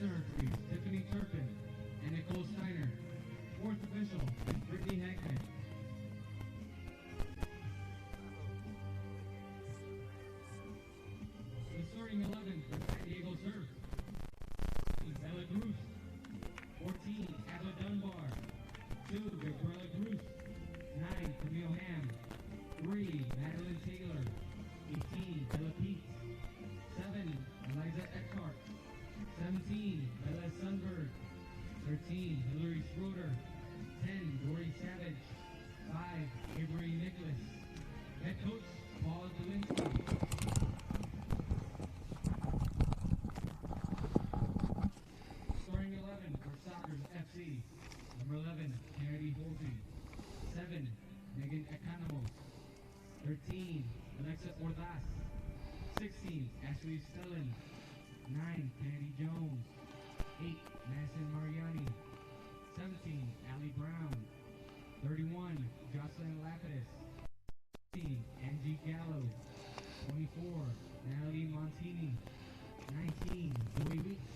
Center referees Tiffany Turpin and Nicole Steiner. Fourth official is Brittany Hackman. The starting 11 for San Diego Surf. Bella Cruz. 14, Ava Dunbar. 2, Gabriela Cruz. 9, Camille Ham. 3, Madeline Taylor. 18, Bella Pete. 7, Eliza Eckhart. 17, Bella Sundberg. 13, Hillary Schroeder. 10, Dory Savage. 5, Avery Nicholas. Head coach, Paul Lewinsky. Starting 11 for Soccer's FC. Number 11, Kennedy Holsey. 7, Megan Economos. 13, Alexa Ordaz. 16, Ashley Stellan. 9, Kennedy Jones. 8, Madison Mariani. 17, Allie Brown. 31, Jocelyn Lapidus. 18, Angie Gallo. 24, Natalie Montini. 19, Zoe Weeks.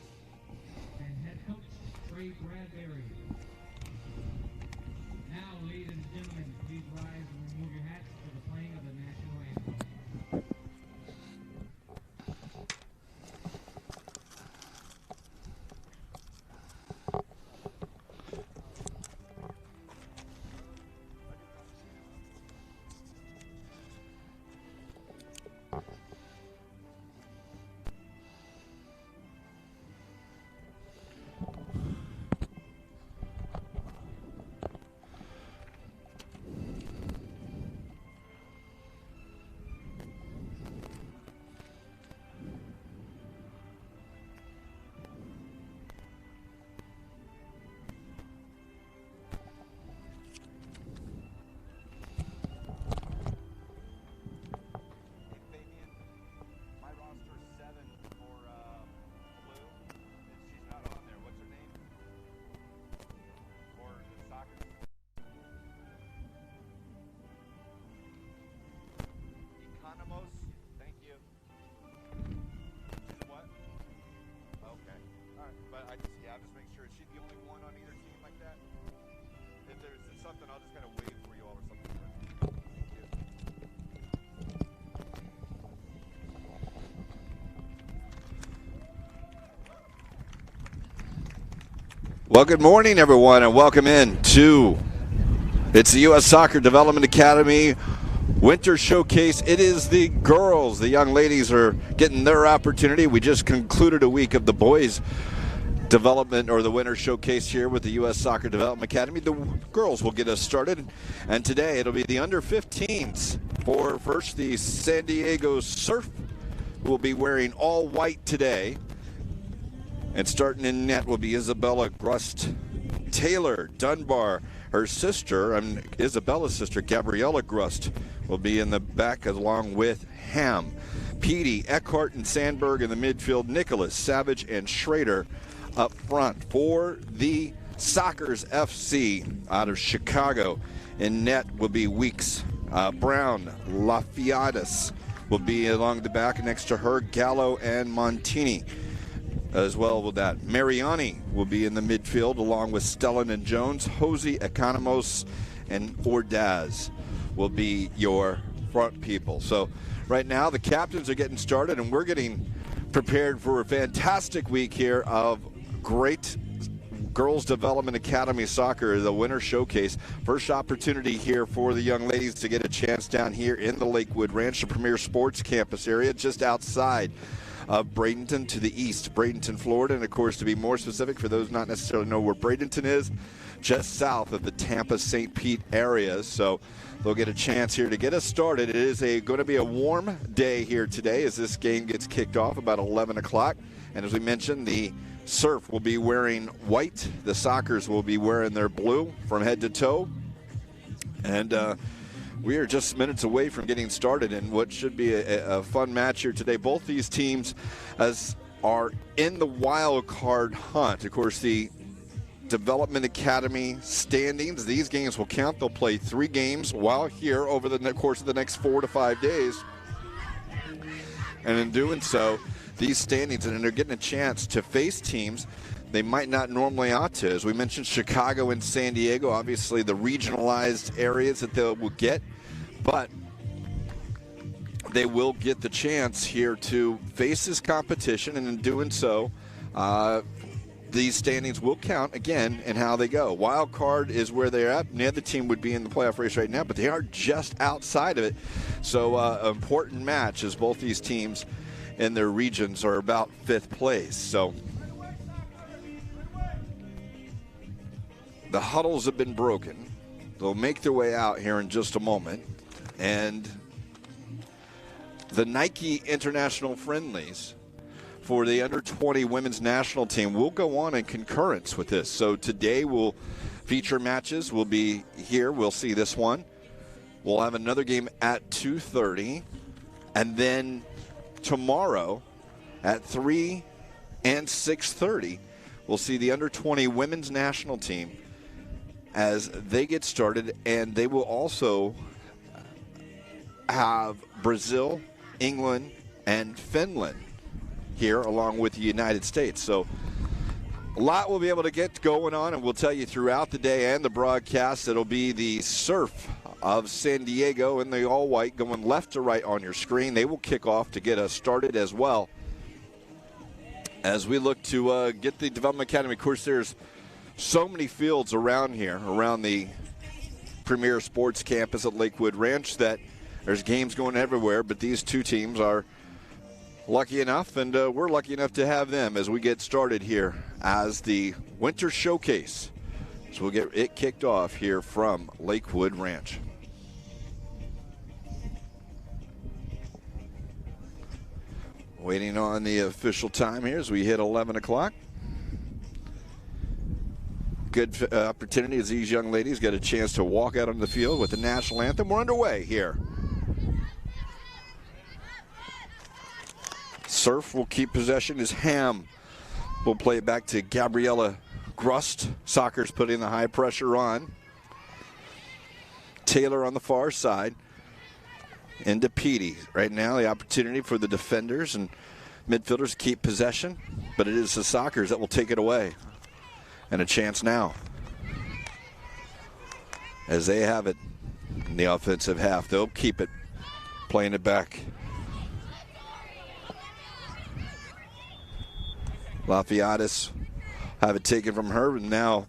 And head coach, Trey Bradbury. Now, ladies and gentlemen, please rise and remove your hats for the playing of the national anthem. I'll just make sure. Is she the only one on either team like that? If there's something, I'll just kind of wait for you all or something. Well, good morning, everyone, and welcome in to it's the U.S. Soccer Development Academy Winter Showcase. It is the girls. The young ladies are getting their opportunity. We just concluded a week of the boys' development or the Winter Showcase here with the U.S. Soccer Development Academy. The girls will get us started, and today it'll be the under-15s. For first, the San Diego Surf will be wearing all white today. And starting in net will be Isabella Grust. Taylor Dunbar, her sister, Isabella's sister, Gabriella Grust, will be in the back along with Ham. Petey, Eckhart, and Sandberg in the midfield. Nicholas, Savage, and Schrader up front. For the Sockers FC out of Chicago, in net will be Weeks. Brown, Lafiadis will be along the back next to her. Gallo and Montini. As well with that, Mariani will be in the midfield along with Stellan and Jones. Hosey, Economos, and Ordaz will be your front people. So right now the captains are getting started, and we're getting prepared for a fantastic week here of great Girls Development Academy Soccer, the Winter Showcase. First opportunity here for the young ladies to get a chance down here in the Lakewood Ranch, the premier sports campus area just outside of Bradenton to the east, Bradenton, Florida. And of course, to be more specific, for those not necessarily know where Bradenton is, just south of the Tampa-St. Pete area. So they'll get a chance here to get us started. It is going to be a warm day here today as this game gets kicked off about 11 o'clock. And as we mentioned, the Surf will be wearing white. The Sockers will be wearing their blue from head to toe. And we are just minutes away from getting started in what should be a fun match here today. Both these teams are in the wild card hunt. Of course, the Development Academy standings, these games will count. They'll play 3 games while here over the course of the next 4 to 5 days. And in doing so, these standings, and they're getting a chance to face teams they might not normally ought to. As we mentioned, Chicago and San Diego, obviously the regionalized areas that they will get, but they will get the chance here to face this competition, and in doing so, these standings will count again in how they go. Wild card is where they're at. Neither team would be in the playoff race right now, but they are just outside of it. So an important match as both these teams in their regions are about 5th place. So the huddles have been broken. They'll make their way out here in just a moment. And the Nike International Friendlies for the under-20 women's national team will go on in concurrence with this. So today we'll feature matches. We'll be here. We'll see this one. We'll have another game at 2:30. And then tomorrow at 3 and 6:30, we'll see the under-20 women's national team as they get started. And they will also have Brazil, England, and Finland here along with the United States. So a lot we'll be able to get going on, and we'll tell you throughout the day and the broadcast. It'll be the Surf of San Diego in the all-white going left to right on your screen. They will kick off to get us started as well as we look to get the Development Academy. Of course, there's so many fields around here, around the premier sports campus at Lakewood Ranch, that there's games going everywhere, but these two teams are lucky enough, and we're lucky enough to have them as we get started here as the Winter Showcase. So we'll get it kicked off here from Lakewood Ranch. Waiting on the official time here as we hit 11 o'clock. Good opportunity as these young ladies get a chance to walk out on the field with the national anthem. We're underway here. Surf will keep possession as Ham will play it back to Gabriella Grust. Soccer's putting the high pressure on. Taylor on the far side. Into Petey. Right now, the opportunity for the defenders and midfielders to keep possession, but it is the Sockers that will take it away. And a chance now as they have it in the offensive half. They'll keep it, playing it back. Lafayette have it taken from her, and now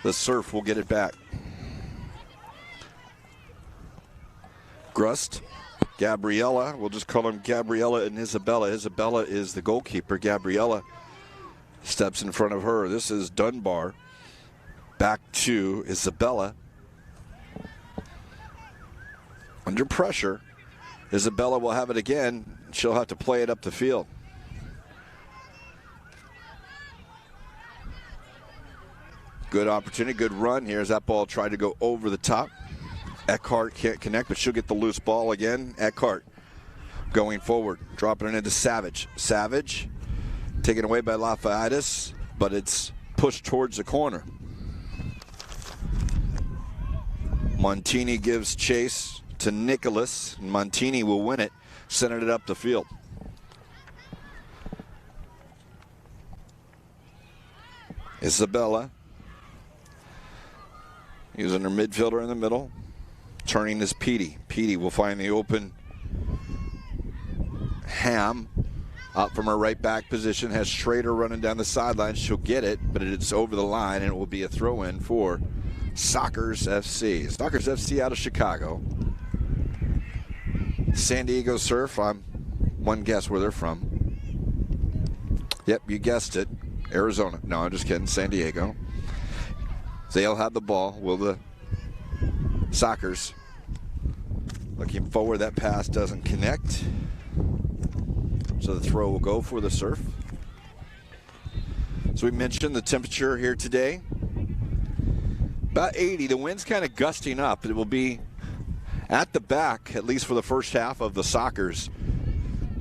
the Surf will get it back. Grust, Gabriella, we'll just call them Gabriella and Isabella. Isabella is the goalkeeper. Gabriella steps in front of her. This is Dunbar. Back to Isabella. Under pressure, Isabella will have it again. She'll have to play it up the field. Good opportunity, good run here as that ball tried to go over the top. Eckhart can't connect, but she'll get the loose ball again. Eckhart going forward, dropping it into Savage. Savage taken away by Lafayette, but it's pushed towards the corner. Montini gives chase to Nicholas. Montini will win it, sending it up the field. Isabella using her midfielder in the middle. Turning is Petey. Petey will find the open Ham up from her right back position. Has Schrader running down the sideline. She'll get it, but it's over the line, and it will be a throw-in for Sockers FC. Sockers FC out of Chicago. San Diego Surf, I'm one guess where they're from. Yep, you guessed it. Arizona. No, I'm just kidding. San Diego. They'll have the ball. Will the Sockers? Looking forward, that pass doesn't connect. So the throw will go for the Surf. So we mentioned the temperature here today. About 80. The wind's kind of gusting up. It will be at the back, at least for the first half of the Sockers.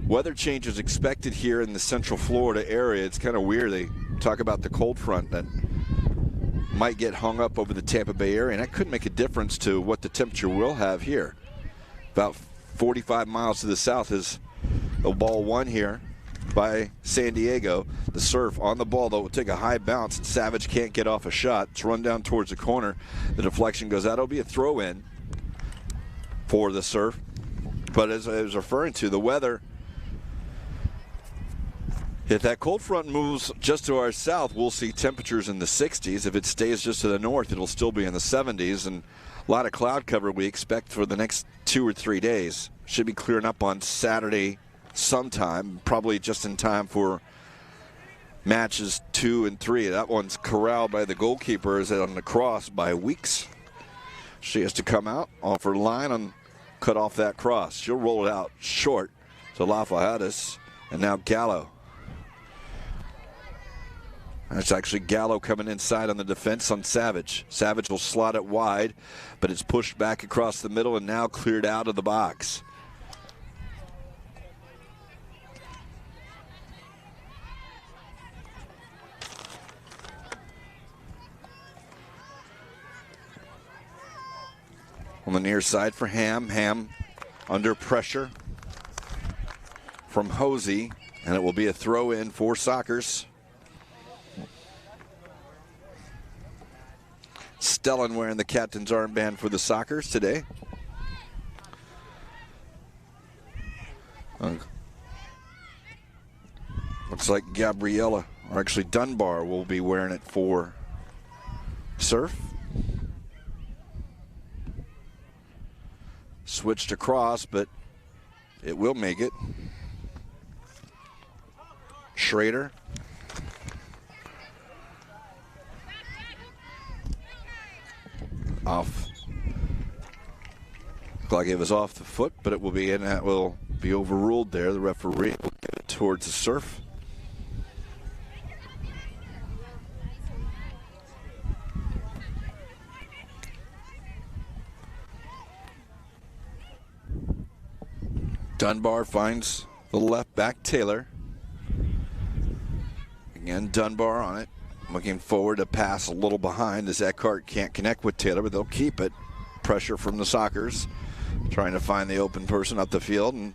Weather changes expected here in the Central Florida area. It's kind of weird. They talk about the cold front that might get hung up over the Tampa Bay area, and that could make a difference to what the temperature will have here. About 45 miles to the south is The ball won here by San Diego. The Surf on the ball, though, will take a high bounce, and Savage can't get off a shot. It's run down towards the corner. The deflection goes out. It'll be a throw-in for the Surf. But as I was referring to, the weather, if that cold front moves just to our south, we'll see temperatures in the 60s. If it stays just to the north, it'll still be in the 70s. And a lot of cloud cover we expect for the next 2 or 3 days. Should be clearing up on Saturday sometime, probably just in time for matches 2 and 3. That one's corralled by the goalkeeper as on the cross by Weeks. She has to come out off her line and cut off that cross. She'll roll it out short to Lafayette, and now Gallo. That's actually Gallo coming inside on the defense on Savage. Savage will slot it wide, but it's pushed back across the middle and now cleared out of the box. On the near side for Ham. Ham under pressure from Hosey, and it will be a throw in for Sockers. Stellan wearing the captain's armband for the Sockers today. Looks like Gabriella, or actually Dunbar, will be wearing it for Surf. Switched across, but it will make it. Schrader. Off. Looked like it was off the foot, but it will be in. That will be overruled there. The referee will give it towards the Surf. Dunbar finds the left back, Taylor. Again, Dunbar on it. Looking forward to pass a little behind as Eckhart can't connect with Taylor, but they'll keep it. Pressure from the Sockers. Trying to find the open person up the field. And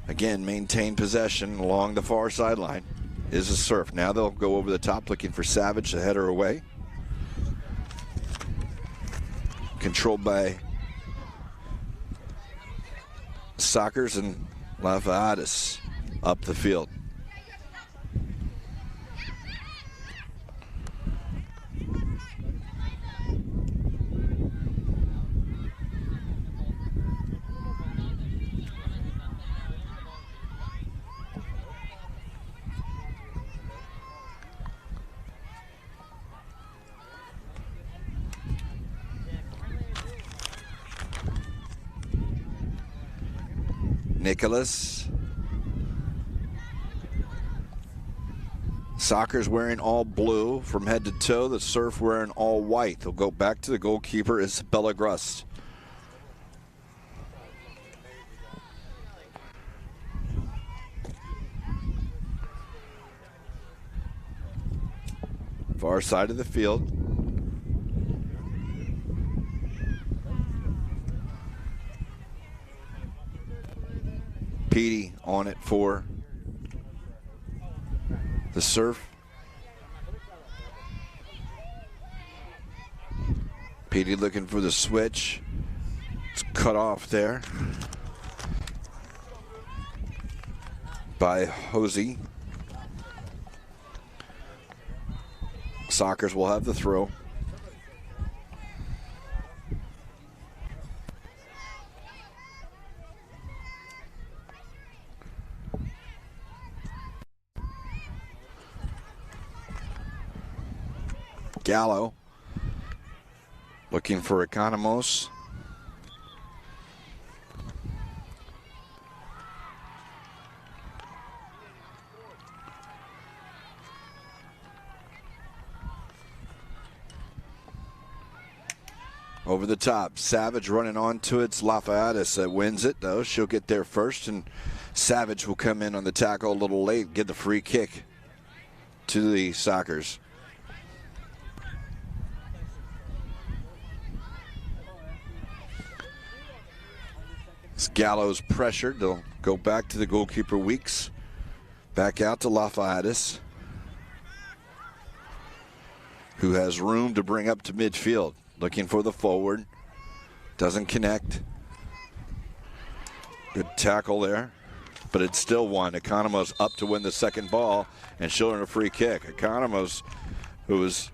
again, maintain possession along the far sideline is the Surf. Now they'll go over the top looking for Savage to head her away. Controlled by Sockers and Lafayette up the field. Nicholas. Sockers wearing all blue from head to toe. The Surf wearing all white. They'll go back to the goalkeeper, Isabella Grust. Far side of the field. Petey on it for the Surf. Petey looking for the switch. It's cut off there by Hosey. Sockers will have the throw. Gallo looking for Economos. Over the top, Savage running onto it. It's Lafayette that wins it, though. She'll get there first, and Savage will come in on the tackle a little late, get the free kick to the Sockers. Gallows pressured. They'll go back to the goalkeeper Weeks. Back out to Lafayette, who has room to bring up to midfield. Looking for the forward. Doesn't connect. Good tackle there. But it's still one. Economos up to win the second ball, and she'll earn a free kick. Economos, who was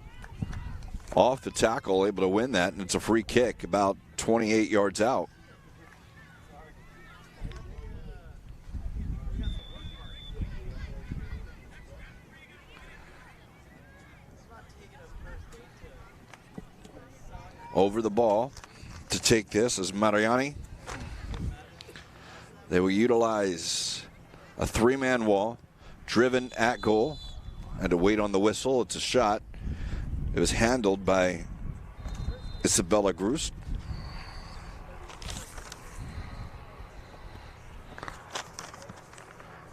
off the tackle, able to win that, and it's a free kick about 28 yards out. Over the ball to take this is Mariani. They will utilize a three-man wall, driven at goal, and to wait on the whistle. It's a shot. It was handled by Isabella Grust.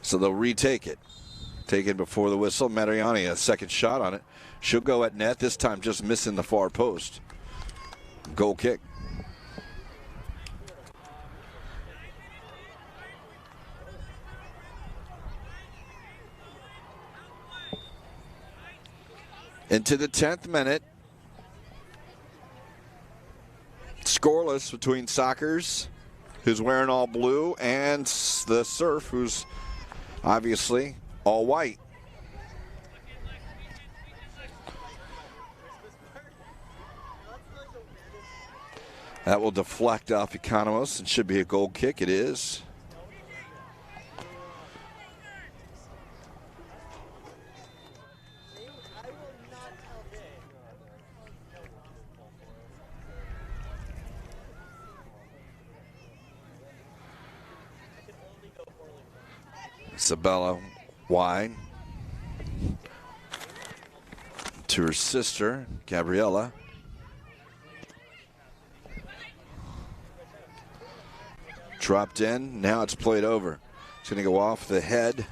So they'll retake it. Take it before the whistle. Mariani, a second shot on it. She'll go at net, this time just missing the far post. Goal kick. Into the 10th minute. Scoreless between Sockers, who's wearing all blue, and the Surf, who's obviously all white. That will deflect off Economos and should be a goal kick. It is. Isabella wide to her sister, Gabriella. Dropped in, now it's played over. It's going to go off the head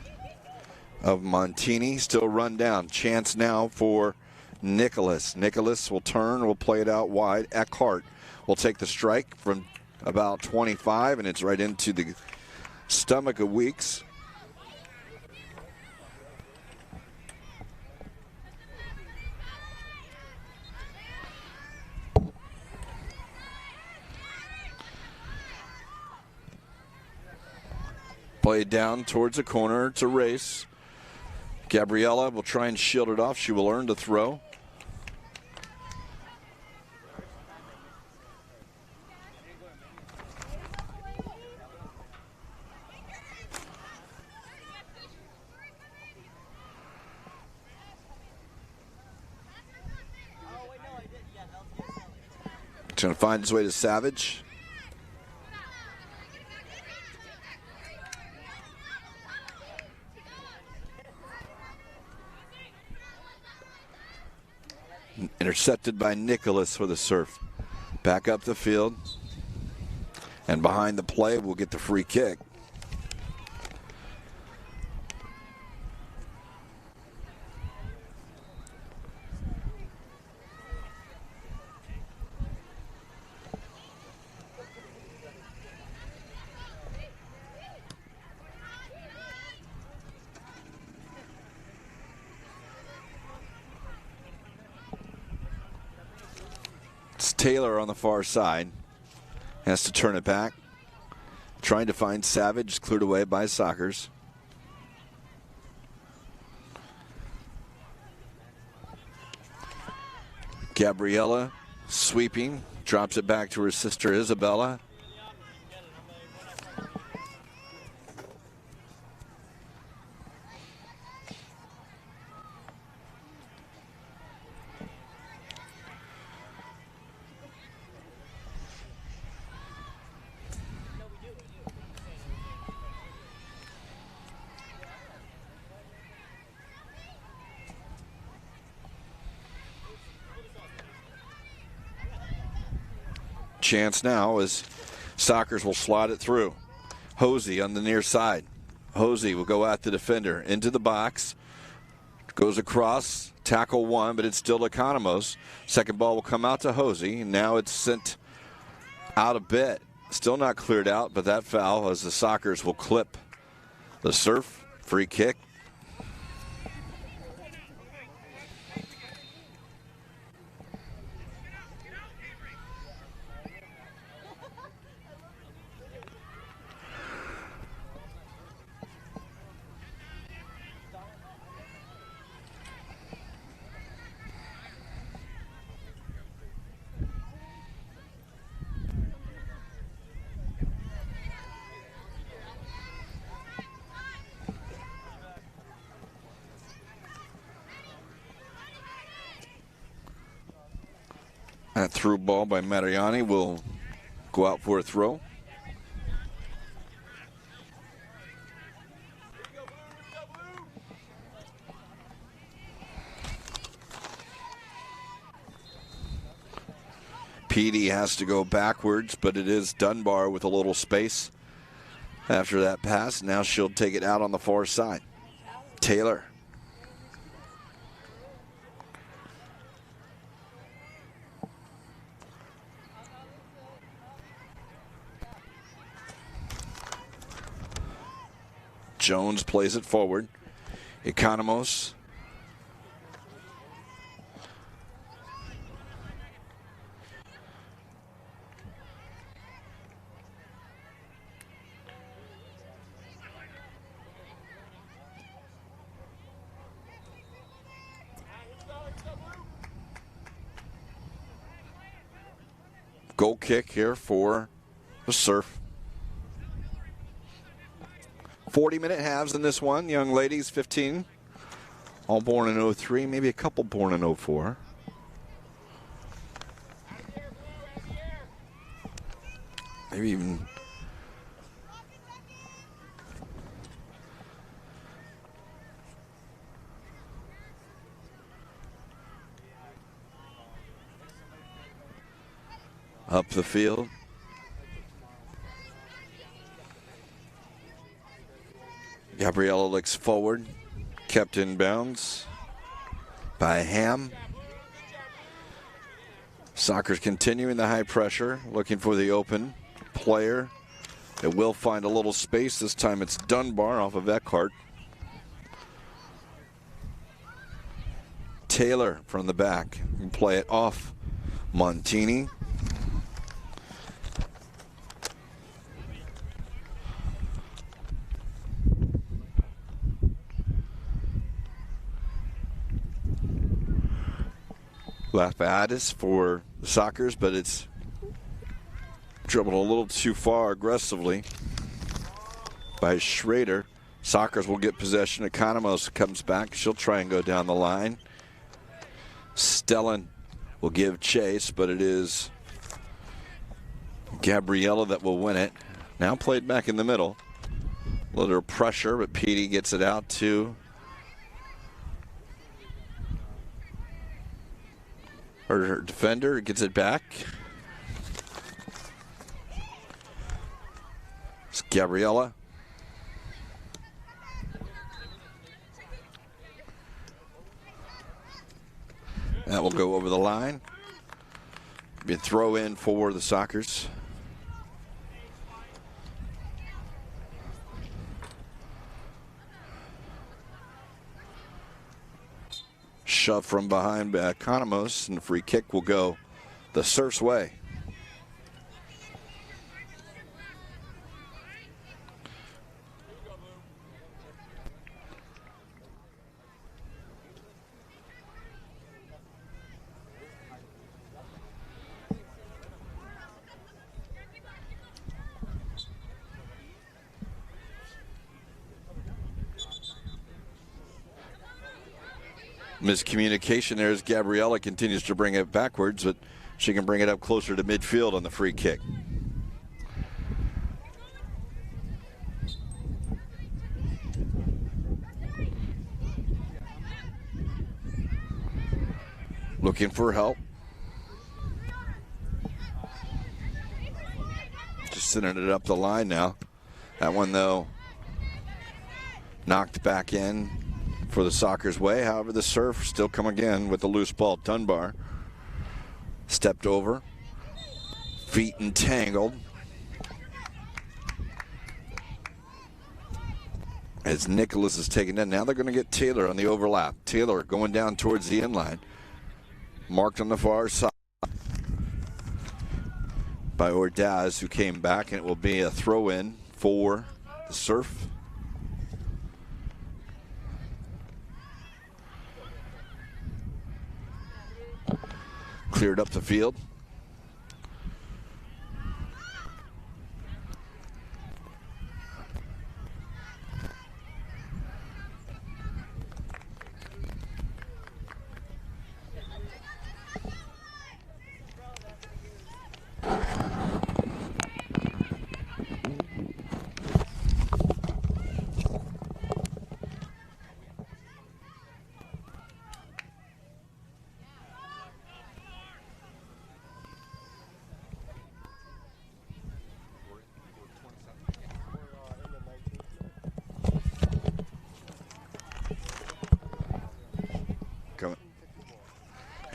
of Montini, still run down. Chance now for Nicholas. Nicholas will turn, will play it out wide. Eckhart will take the strike from about 25, and it's right into the stomach of Weeks. Played down towards the corner. It's a race. Gabriella will try and shield it off. She will earn the throw. It's going to find its way to Savage. Intercepted by Nicholas for the Surf. Back up the field. And behind the play, we'll get the free kick. Taylor on the far side has to turn it back. Trying to find Savage, cleared away by Sockers. Gabriella sweeping, drops it back to her sister Isabella. Chance now as Sockers will slide it through. Hosey on the near side. Hosey will go at the defender into the box. Goes across, tackle one, but it's still Economos. Second ball will come out to Hosey. Now it's sent out a bit. still not cleared out, but that foul as the Sockers will clip the Surf. Free kick. That through ball by Mariani will go out for a throw. Petey has to go backwards, but it is Dunbar with a little space after that pass. Now she'll take it out on the far side. Taylor. Jones plays it forward. Economos. Goal kick here for the Surf. 40-minute halves in this one. Young ladies, 15. All born in 03, maybe a couple born in 04. Maybe even... up the field. Gabriella looks forward, kept in bounds by Ham. Soccer's continuing the high pressure, looking for the open player. It will find a little space. This time it's Dunbar off of Eckhart. Taylor from the back and play it off Montini. Lapidus for the Sockers, but it's dribbled a little too far aggressively by Schrader. Sockers will get possession. Economos comes back. She'll try and go down the line. Stellan will give chase, but it is Gabriella that will win it. Now played back in the middle. A little pressure, but Petey gets it out to her defender, gets it back. It's Gabriella. That will go over the line. Be a throw in for the Sockers. Shove from behind by Economos, and the free kick will go the Surf's way. Miscommunication there as Gabriella continues to bring it backwards, but she can bring it up closer to midfield on the free kick. Looking for help. Just sending it up the line now. That one, though, knocked back in for the Sockers' way. However, the Surf still come again with the loose ball. Dunbar stepped over, feet entangled. as Nicholas is taking in. Now they're going to get Taylor on the overlap. Taylor going down towards the inline. Marked on the far side by Ordaz, who came back, and it will be a throw-in for the Surf. Cleared up the field.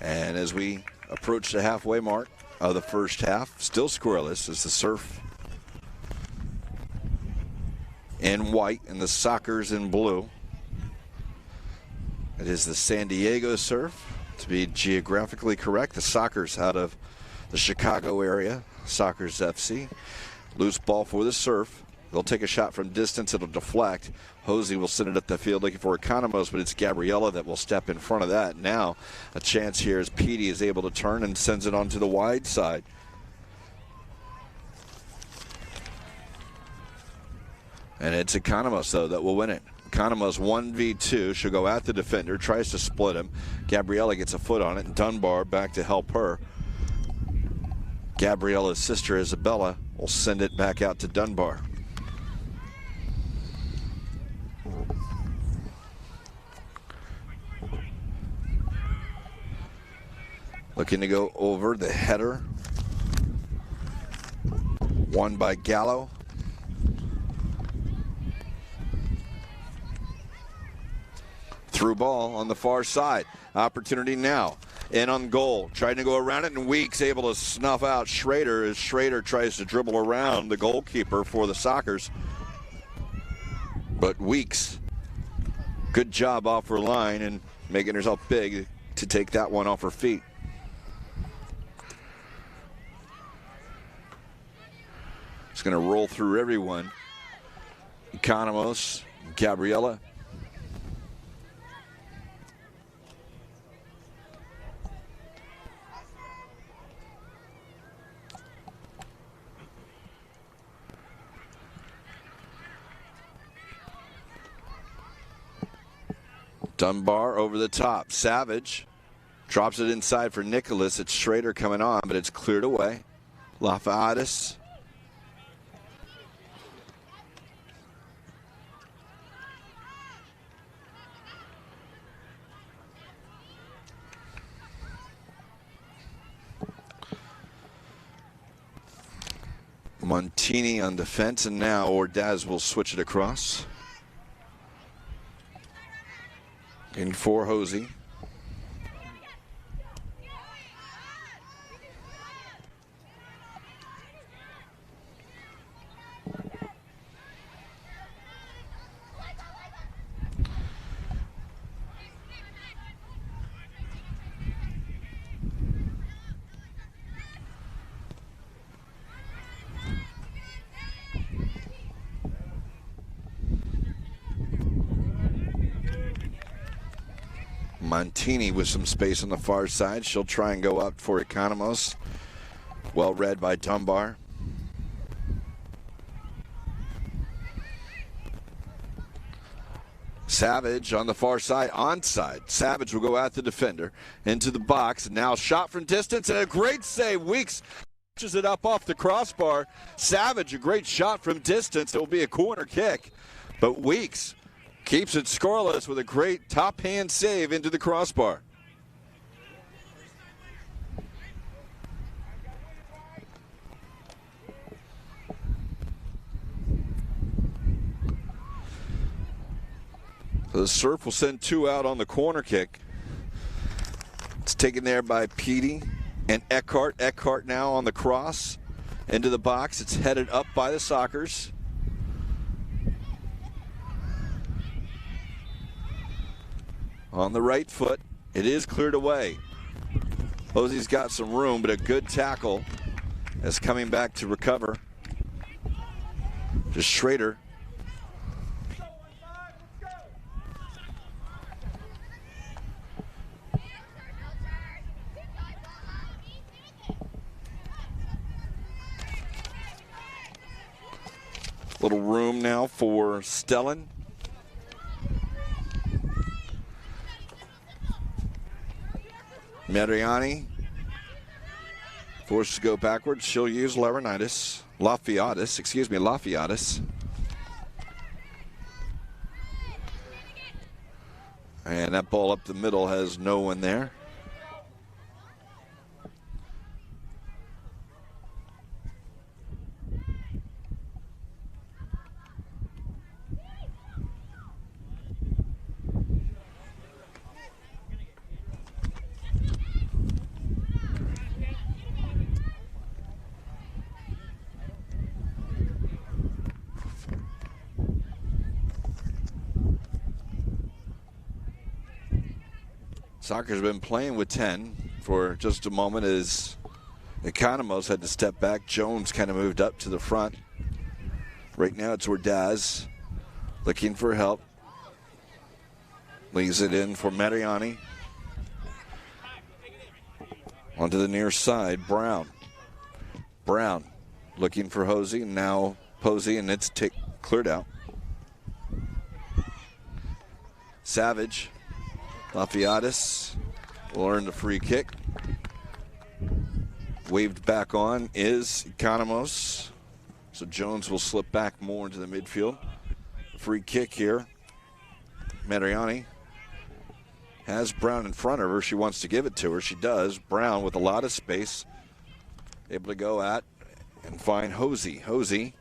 And as we approach the halfway mark of the first half, still scoreless as the Surf in white and the Sockers in blue. It is the San Diego Surf, to be geographically correct. The Sockers out of the Chicago area, Sockers FC. Loose ball for the Surf. They'll take a shot from distance. It'll deflect. Hosey will send it up the field looking for Economos, but it's Gabriella that will step in front of that. Now a chance here as Petey is able to turn and sends it onto the wide side. And it's Economos, though, that will win it. Economos 1v2. She'll go at the defender, tries to split him. Gabriella gets a foot on it, and Dunbar back to help her. Gabriella's sister, Isabella, will send it back out to Dunbar. Looking to go over the header. Won by Gallo. Through ball on the far side. Opportunity now. In on goal. Trying to go around it, and Weeks able to snuff out Schrader as Schrader tries to dribble around the goalkeeper for the Sockers. But Weeks, good job off her line and making herself big to take that one off her feet. It's going to roll through everyone. Economos, Gabriella. Dunbar over the top. Savage drops it inside for Nicholas. It's Schrader coming on, but it's cleared away. Lafayette. Montini on defense, and now Ordaz will switch it across. In for Hosey. Montini with some space on the far side. She'll try and go up for Economos. Well read by Dunbar. Savage on the far side, onside. Savage will go at the defender into the box. Now shot from distance and a great save. Weeks pushes it up off the crossbar. Savage, a great shot from distance. It will be a corner kick, but Weeks keeps it scoreless with a great top hand save into the crossbar. So the Surf will send two out on the corner kick. It's taken there by Petey and Eckhart. Eckhart now on the cross into the box. It's headed up by the Sockers. on the right foot. It is cleared away. Hosey's got some room, but a good tackle is coming back to recover. Just Schrader. Little room now for Stellan. Mariani forced to go backwards. She'll use Lafayette. And that ball up the middle has no one there. Soccer's been playing with 10 for just a moment as Economos had to step back. Jones kind of moved up to the front. Right now it's Ordaz looking for help. Leaves it in for Mariani. Onto the near side, Brown. Brown looking for Hosey, now Posey, and it's cleared out. Savage. Lafayette will earn the free kick. Waved back on is Economos. So Jones will slip back more into the midfield. Free kick here. Mariani has Brown in front of her. She wants to give it to her. She does. Brown with a lot of space. Able to go at and find Hosey. Hosey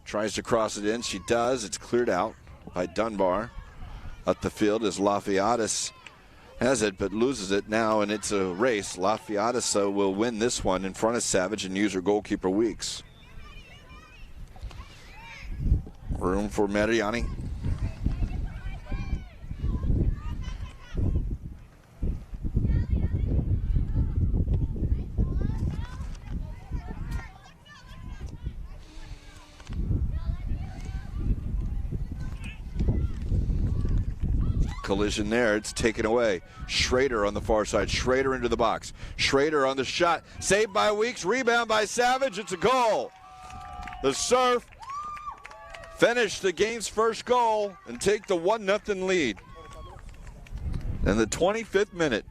tries to cross it in. She does. It's cleared out by Dunbar. Up the field is Lafayette. Has it, but loses it now, and it's a race. Lafayette will win this one in front of Savage and use her goalkeeper Weeks. Room for Mariani. Collision there, it's taken away. Schrader on the far side. Schrader into the box. Schrader on the shot. Saved by Weeks. Rebound by Savage. It's a goal. The Surf finish the game's first goal and take the 1-0 lead. In the 25th minute.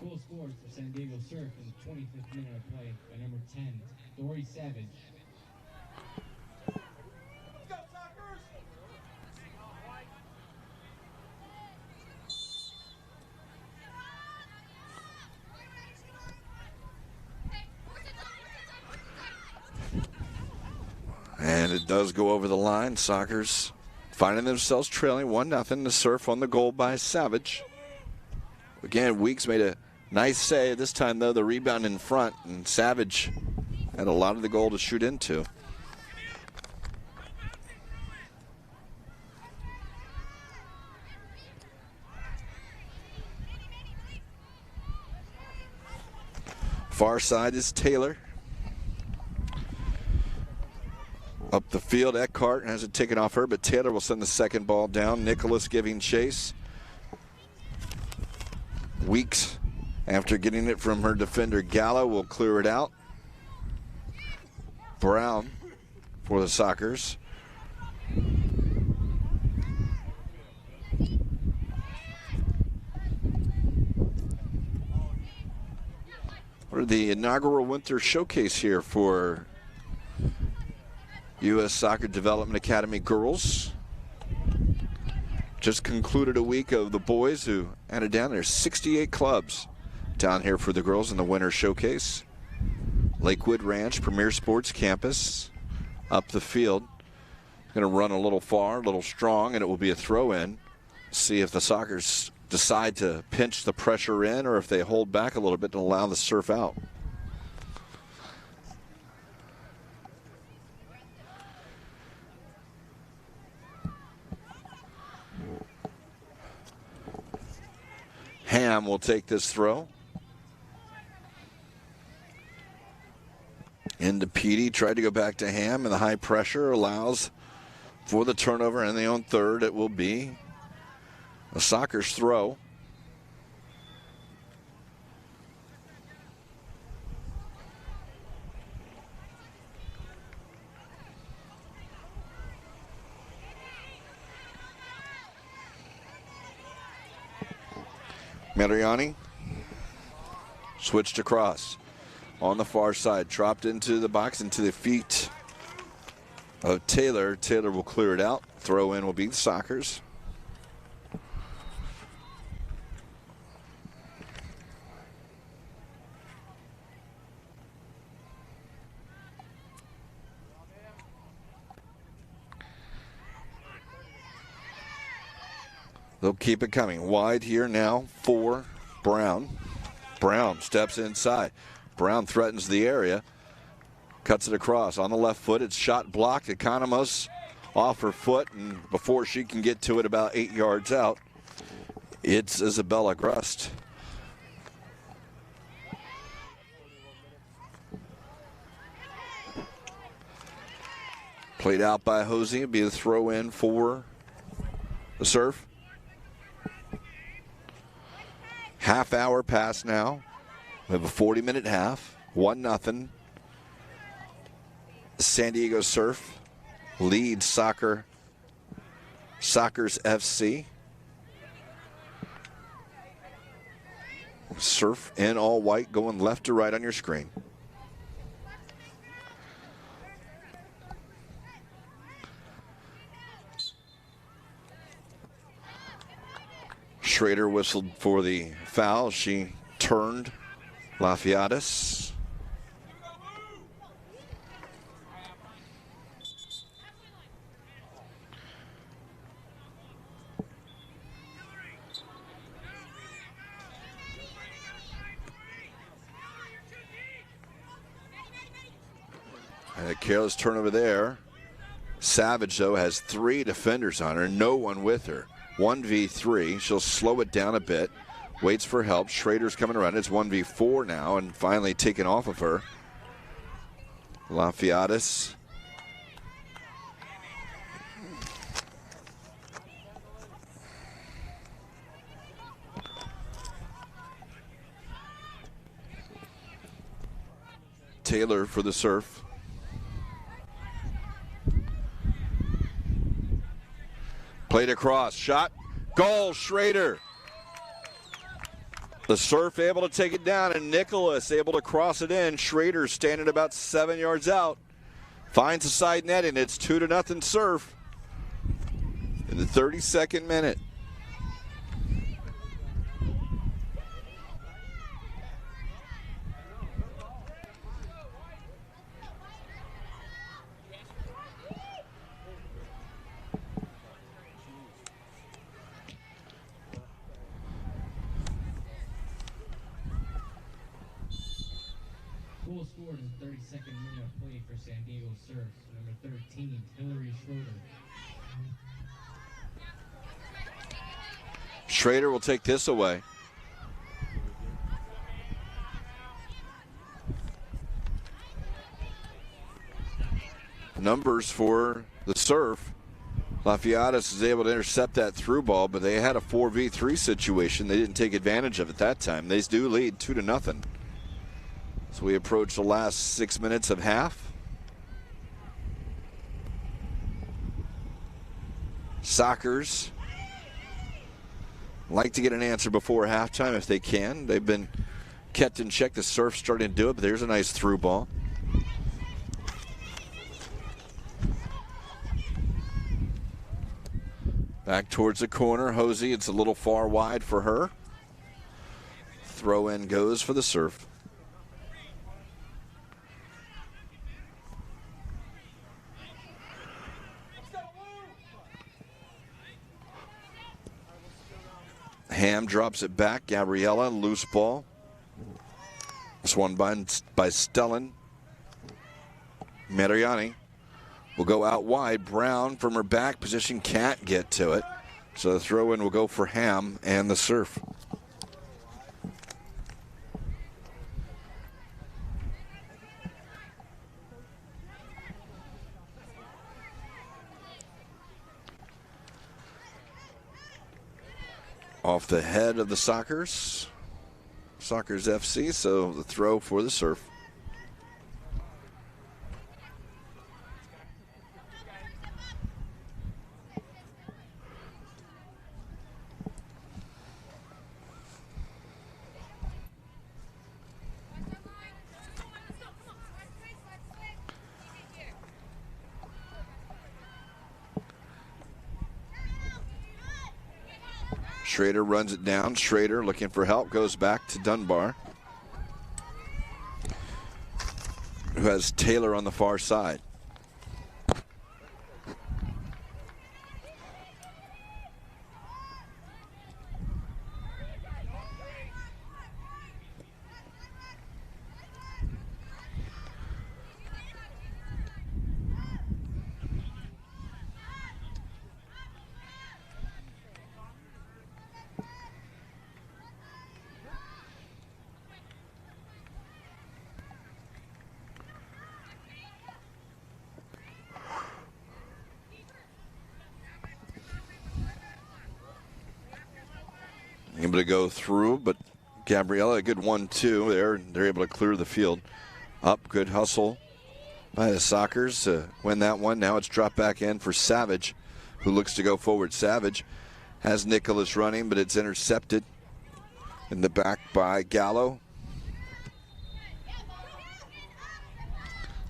Goal scored for San Diego Surf in the 25th minute of play by number 10, Dory Savage. And it does go over the line. Soccer's finding themselves trailing 1-0. The Surf on the goal by Savage. Again, Weeks made a nice save. This time, though, the rebound in front, and Savage had a lot of the goal to shoot into. Far side is Taylor. Up the field, Eckhart has it taken off her, but Taylor will send the second ball down. Nicholas giving chase. Weeks, after getting it from her defender, Gallo, will clear it out. Brown for the Sockers. For the inaugural Winter Showcase here for U.S. Soccer Development Academy girls. Just concluded a week of the boys who added down. There's 68 clubs down here for the girls in the Winter Showcase. Lakewood Ranch, Premier Sports Campus, up the field. Going to run a little far, a little strong, and it will be a throw-in. See if the Sockers decide to pinch the pressure in or if they hold back a little bit and allow the serve out. Ham will take this throw. Into Petey, tried to go back to Ham, and the high pressure allows for the turnover and the own third. It will be a Sockers throw. Mariani switched across on the far side, dropped into the box, into the feet of Taylor. Taylor will clear it out. Throw in will be the Sockers. They'll keep it coming. Wide here now for Brown. Brown steps inside. Brown threatens the area. Cuts it across. On the left foot, it's shot blocked. Economos off her foot, and before she can get to it about 8 yards out, it's Isabella Grust. Played out by Hosey. It'll be the throw in for the Surf. Half hour pass now. We have a 40-minute half. 1-0. San Diego Surf leads Sockers FC. Surf in all white, going left to right on your screen. Schrader whistled for the foul. She turned Lafiatis. And a careless turnover there. Savage, though, has 3 defenders on her, no one with her. 1v3. She'll slow it down a bit. Waits for help. Schrader's coming around. It's 1v4 now and finally taken off of her. Lafiatis. Taylor for the Surf. Played across, shot, goal, Schrader. The Surf able to take it down, and Nicholas able to cross it in. Schrader standing about 7 yards out. Finds the side net, and it's 2-0 Surf in the 32nd minute. Goal scored in the 32nd minute of play for San Diego Surf. Number 13, Hillary Schroeder. Schrader will take this away. Numbers for the Surf. Lafiatis is able to intercept that through ball, but they had a 4v3 situation. They didn't take advantage of it that time. They do lead 2-0. So we approach the last 6 minutes of half. Sockers like to get an answer before halftime if they can. They've been kept in check. The Surf starting to do it, but there's a nice through ball. Back towards the corner. Hosey, it's a little far wide for her. Throw in goes for the Surf. Ham drops it back. Gabriella, loose ball. This one by Stellan. Mariani will go out wide. Brown from her back position can't get to it. So the throw in will go for Ham and the serve. Off the head of the Sockers FC, so the throw for the serve. Schrader runs it down. Schrader looking for help, goes back to Dunbar, who has Taylor on the far side. Able to go through, but Gabriella, a good 1-2 there. They're able to clear the field. Up, good hustle by the Sockers to win that one. Now it's dropped back in for Savage, who looks to go forward. Savage has Nicholas running, but it's intercepted in the back by Gallo.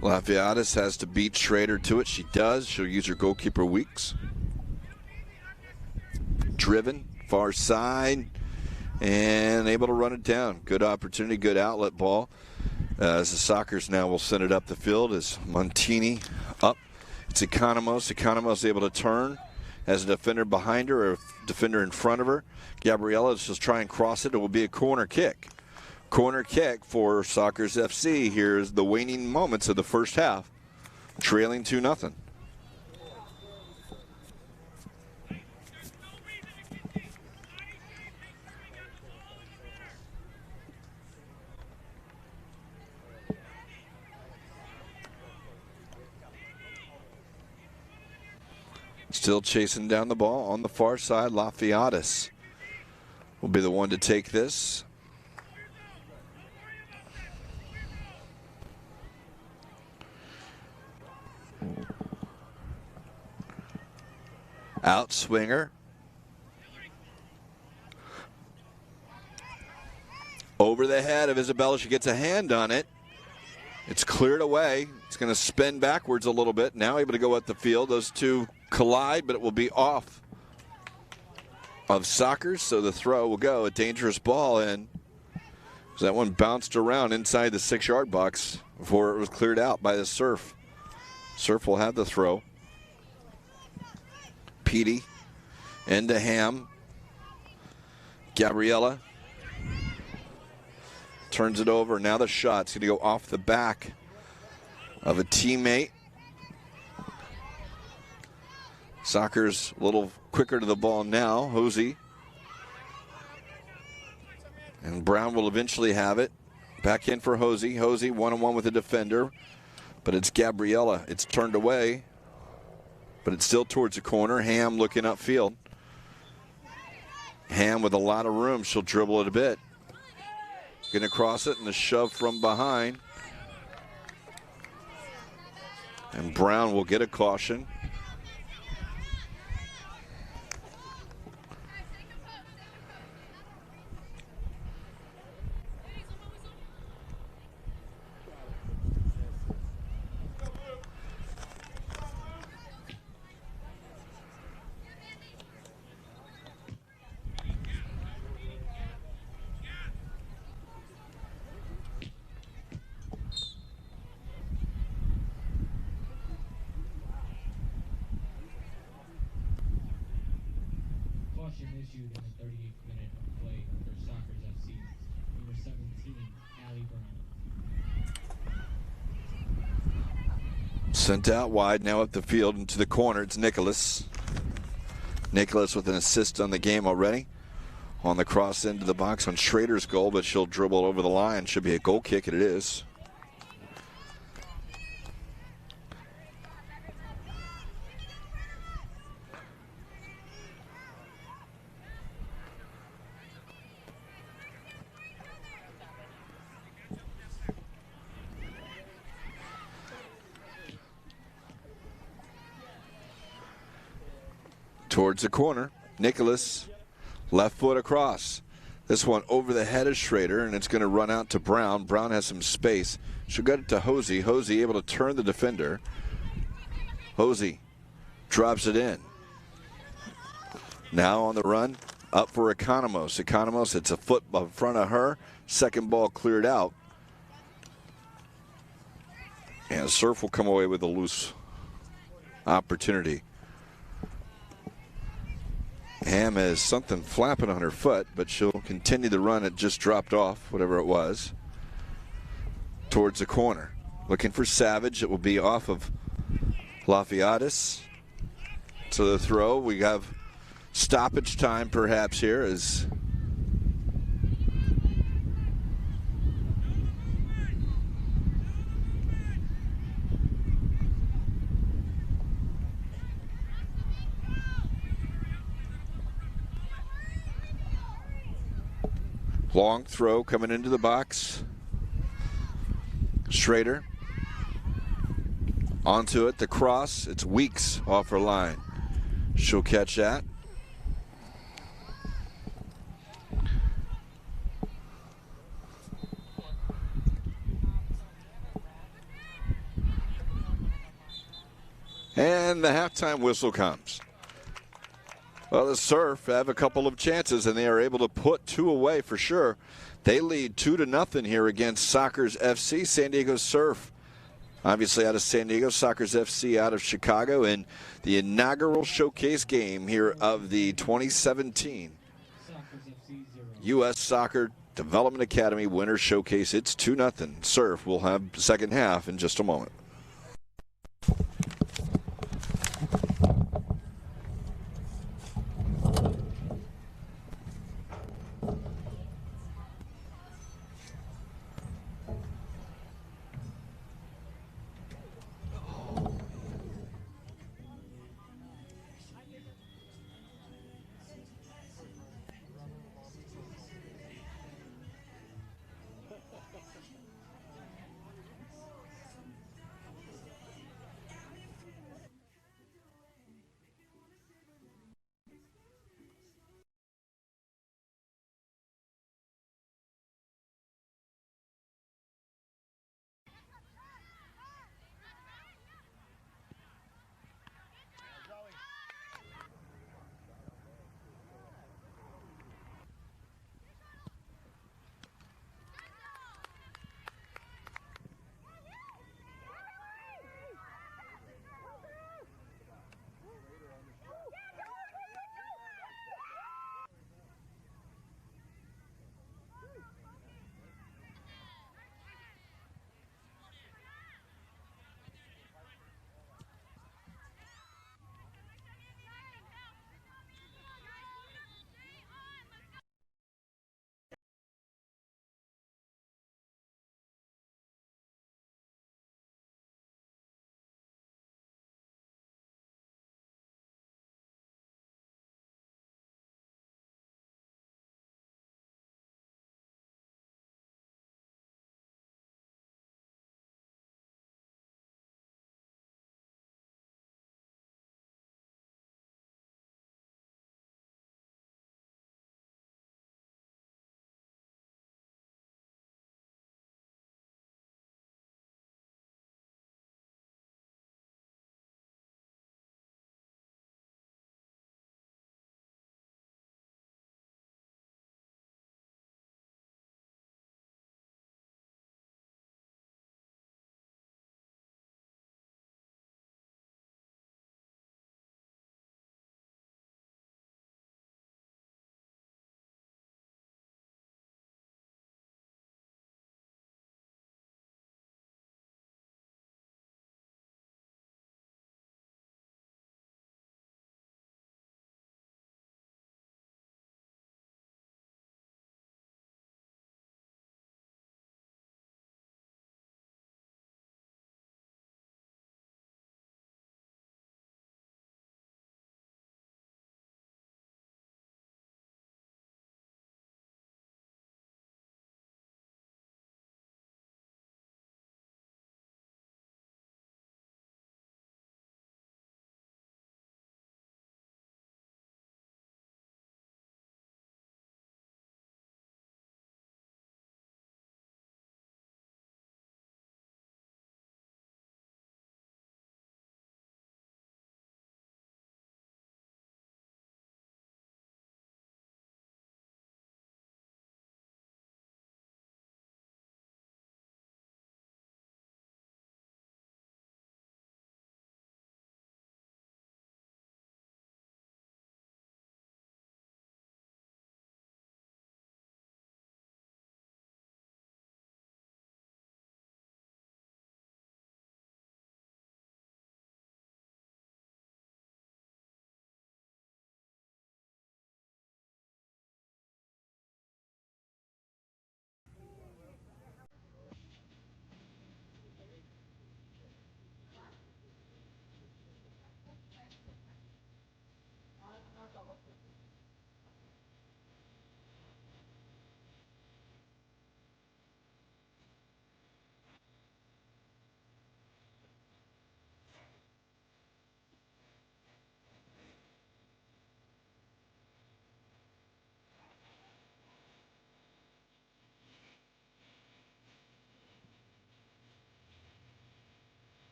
Lafayette has to beat Schrader to it. She does. She'll use her goalkeeper Weeks. Driven, far side, and able to run it down. Good opportunity, good outlet ball. As the Sockers now will send it up the field as Montini up. It's Economos. Economos able to turn. Has a defender behind her or a defender in front of her. Gabriella is just try and cross it. It will be a corner kick. Corner kick for Sockers FC. Here's the waning moments of the first half. Trailing 2-0. Still chasing down the ball on the far side. Lafayette will be the one to take this. Out swinger. Over the head of Isabella. She gets a hand on it. It's cleared away. It's going to spin backwards a little bit. Now able to go up the field. Those two collide, but it will be off of Sockers, so the throw will go. A dangerous ball, and that one bounced around inside the 6-yard box before it was cleared out by the Surf. Surf will have the throw. Petey into Ham. Gabriella turns it over. Now the shot's going to go off the back of a teammate. Sockers a little quicker to the ball now. Hosey. And Brown will eventually have it. Back in for Hosey. Hosey one-on-one with the defender. But it's Gabriella. It's turned away. But it's still towards the corner. Ham looking upfield. Ham with a lot of room. She'll dribble it a bit. Going to cross it and the shove from behind. And Brown will get a caution. Issued in the 38th minute of Sent out wide, now up the field into the corner. It's Nicholas. Nicholas with an assist on the game already. On the cross into the box on Schrader's goal, but she'll dribble over the line. Should be a goal kick, and it is. Towards the corner, Nicholas, left foot across. This one over the head of Schrader, and it's going to run out to Brown. Brown has some space. She'll get it to Hosey. Hosey able to turn the defender. Hosey drops it in. Now on the run, up for Economos. Economos, it's a foot in front of her. Second ball cleared out. And Surf will come away with a loose opportunity. Ham has something flapping on her foot, but she'll continue the run. It just dropped off, whatever it was, towards the corner. Looking for Savage. It will be off of Lafiatis. So the throw, we have stoppage time perhaps here as long throw coming into the box. Schrader onto it, the cross. It's Weeks off her line. She'll catch that. And the halftime whistle comes. Well, the Surf have a couple of chances, and they are able to put two away for sure. They lead 2-0 here against Sockers FC. San Diego Surf, obviously out of San Diego. Sockers FC out of Chicago in the inaugural showcase game here of the 2017 U.S. Soccer Development Academy Winter Showcase. It's 2-0. Surf will have the second half in just a moment.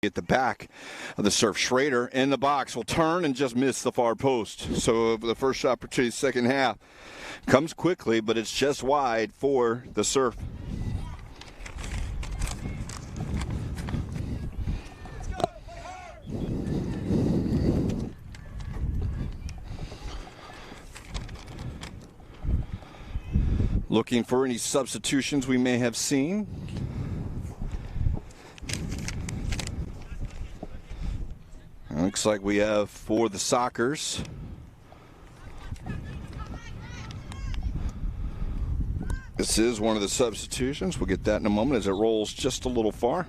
at the back of the serve. Schrader in the box will turn and just miss the far post. So the first opportunity, second half, comes quickly, but it's just wide for the serve. Looking for any substitutions we may have seen. Looks like we have for the Sockers. This is one of the substitutions. We'll get that in a moment as it rolls just a little far.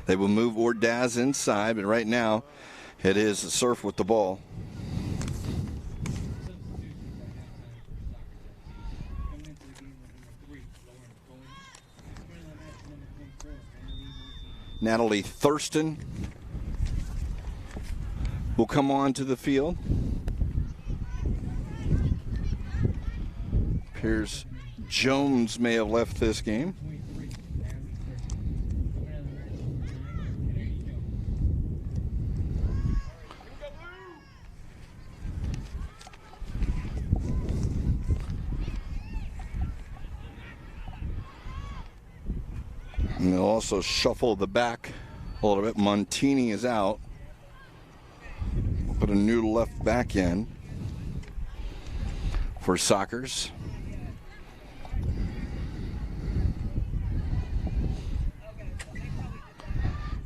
They will move Ordaz inside, but right now it is Surf with the ball. Natalie Thurston will come on to the field. Appears Jones may have left this game. And they'll also shuffle the back a little bit. Montini is out. Put a new left back in for Sockers.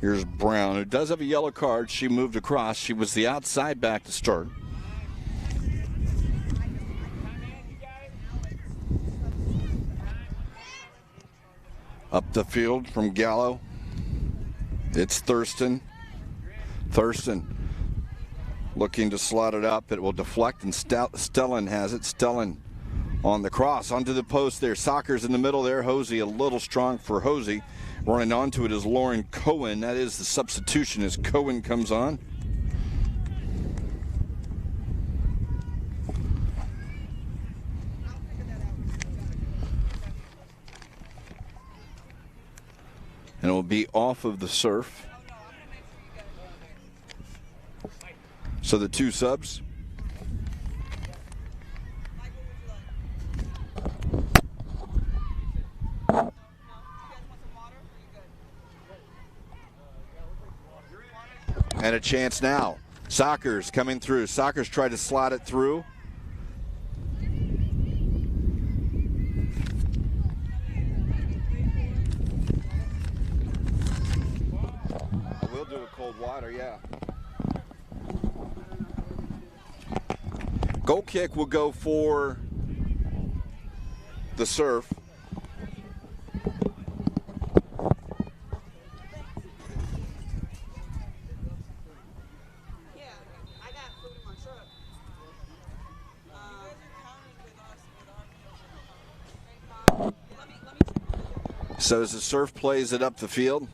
Here's Brown, who does have a yellow card. She moved across. She was the outside back to start. Up the field from Gallo. It's Thurston. Thurston looking to slot it up. It will deflect, and Stellan has it. Stellan on the cross onto the post there. Sockers in the middle there. Hosey a little strong for Hosey. Running onto it is Lauren Cohen. That is the substitution as Cohen comes on. And it will be off of the Surf. So the two subs. And a chance now. Sockers coming through. Sockers tried to slot it through. We'll do a cold water, yeah. Goal kick will go for the Surf. So as the Surf plays it up the field,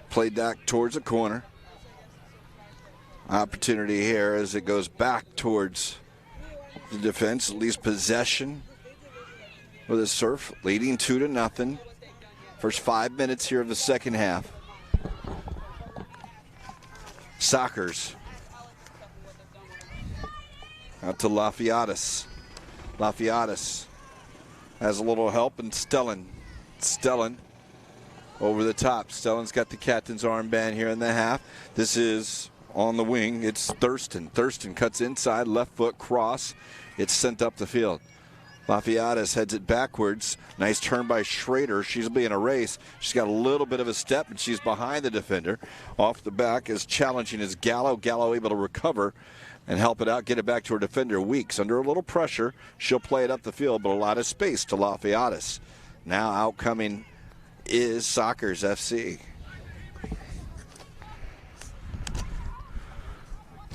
played back towards the corner. Opportunity here as it goes back towards the defense, at least possession with the Surf, leading 2-0. First 5 minutes here of the second half. Sockers out to Lafiatis. Lafiatis has a little help, and Stellan over the top. Stellan's got the captain's armband here in the half. This is on the wing. It's Thurston. Thurston cuts inside, left foot cross. It's sent up the field. Lafiatis heads it backwards. Nice turn by Schrader. She's being a race. She's got a little bit of a step, and she's behind the defender. Off the back is challenging is Gallo. Gallo able to recover and help it out, get it back to her defender. Weeks under a little pressure. She'll play it up the field, but a lot of space to Lafiatis. Now outcoming is Sockers FC.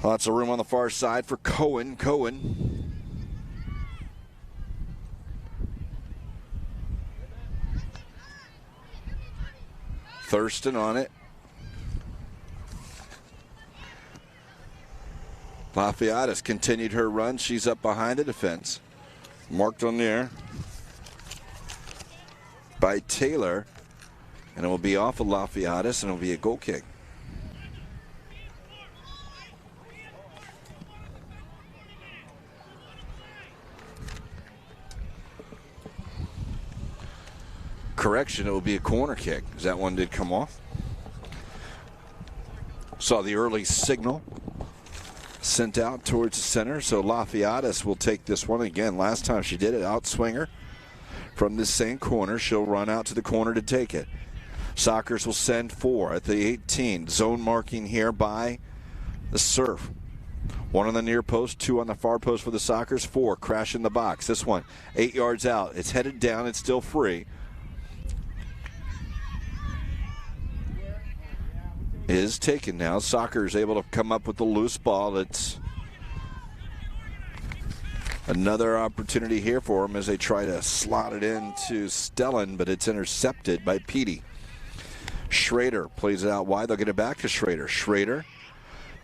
Lots of room on the far side for Cohen. Thurston on it. Lafayette has continued her run. She's up behind the defense. Marked on there by Taylor. And it will be off of Lafayette, and it will be a goal kick. Correction, it will be a corner kick, as that one did come off. Saw the early signal sent out towards the center, so Lafayette will take this one again. Last time she did it, outswinger from this same corner. She'll run out to the corner to take it. Sockers will send 4 at the 18. Zone marking here by the Surf. 1 on the near post, 2 on the far post for the Sockers. 4 crash in the box. This one 8 yards out. It's headed down. It's still free. Is taken now. Sockers able to come up with the loose ball. It's another opportunity here for them as they try to slot it into Stellan, but it's intercepted by Petey. Schrader plays it out wide. They'll get it back to Schrader. Schrader,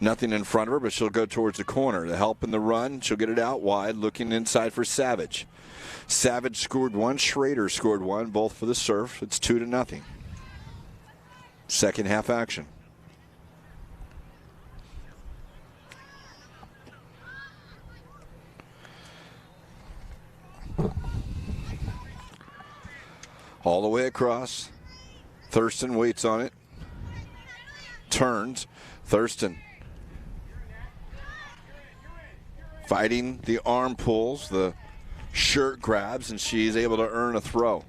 nothing in front of her, but she'll go towards the corner. The help in the run. She'll get it out wide, looking inside for Savage. Savage scored 1. Schrader scored 1, both for the Surf. It's 2-0. Second half action. All the way across. Thurston waits on it. Turns. Thurston fighting the arm pulls, the shirt grabs, and she's able to earn a throw.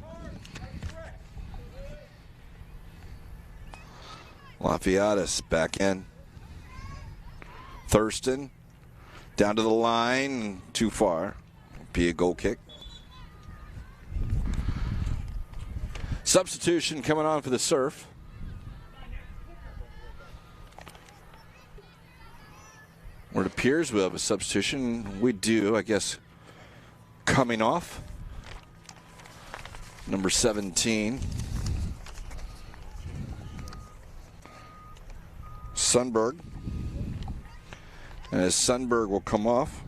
Lafayette back in. Thurston down to the line, too far. Be a goal kick. Substitution coming on for the Surf. Or it appears we have a substitution. We do, I guess, coming off. Number 17. Sundberg. And as Sundberg will come off,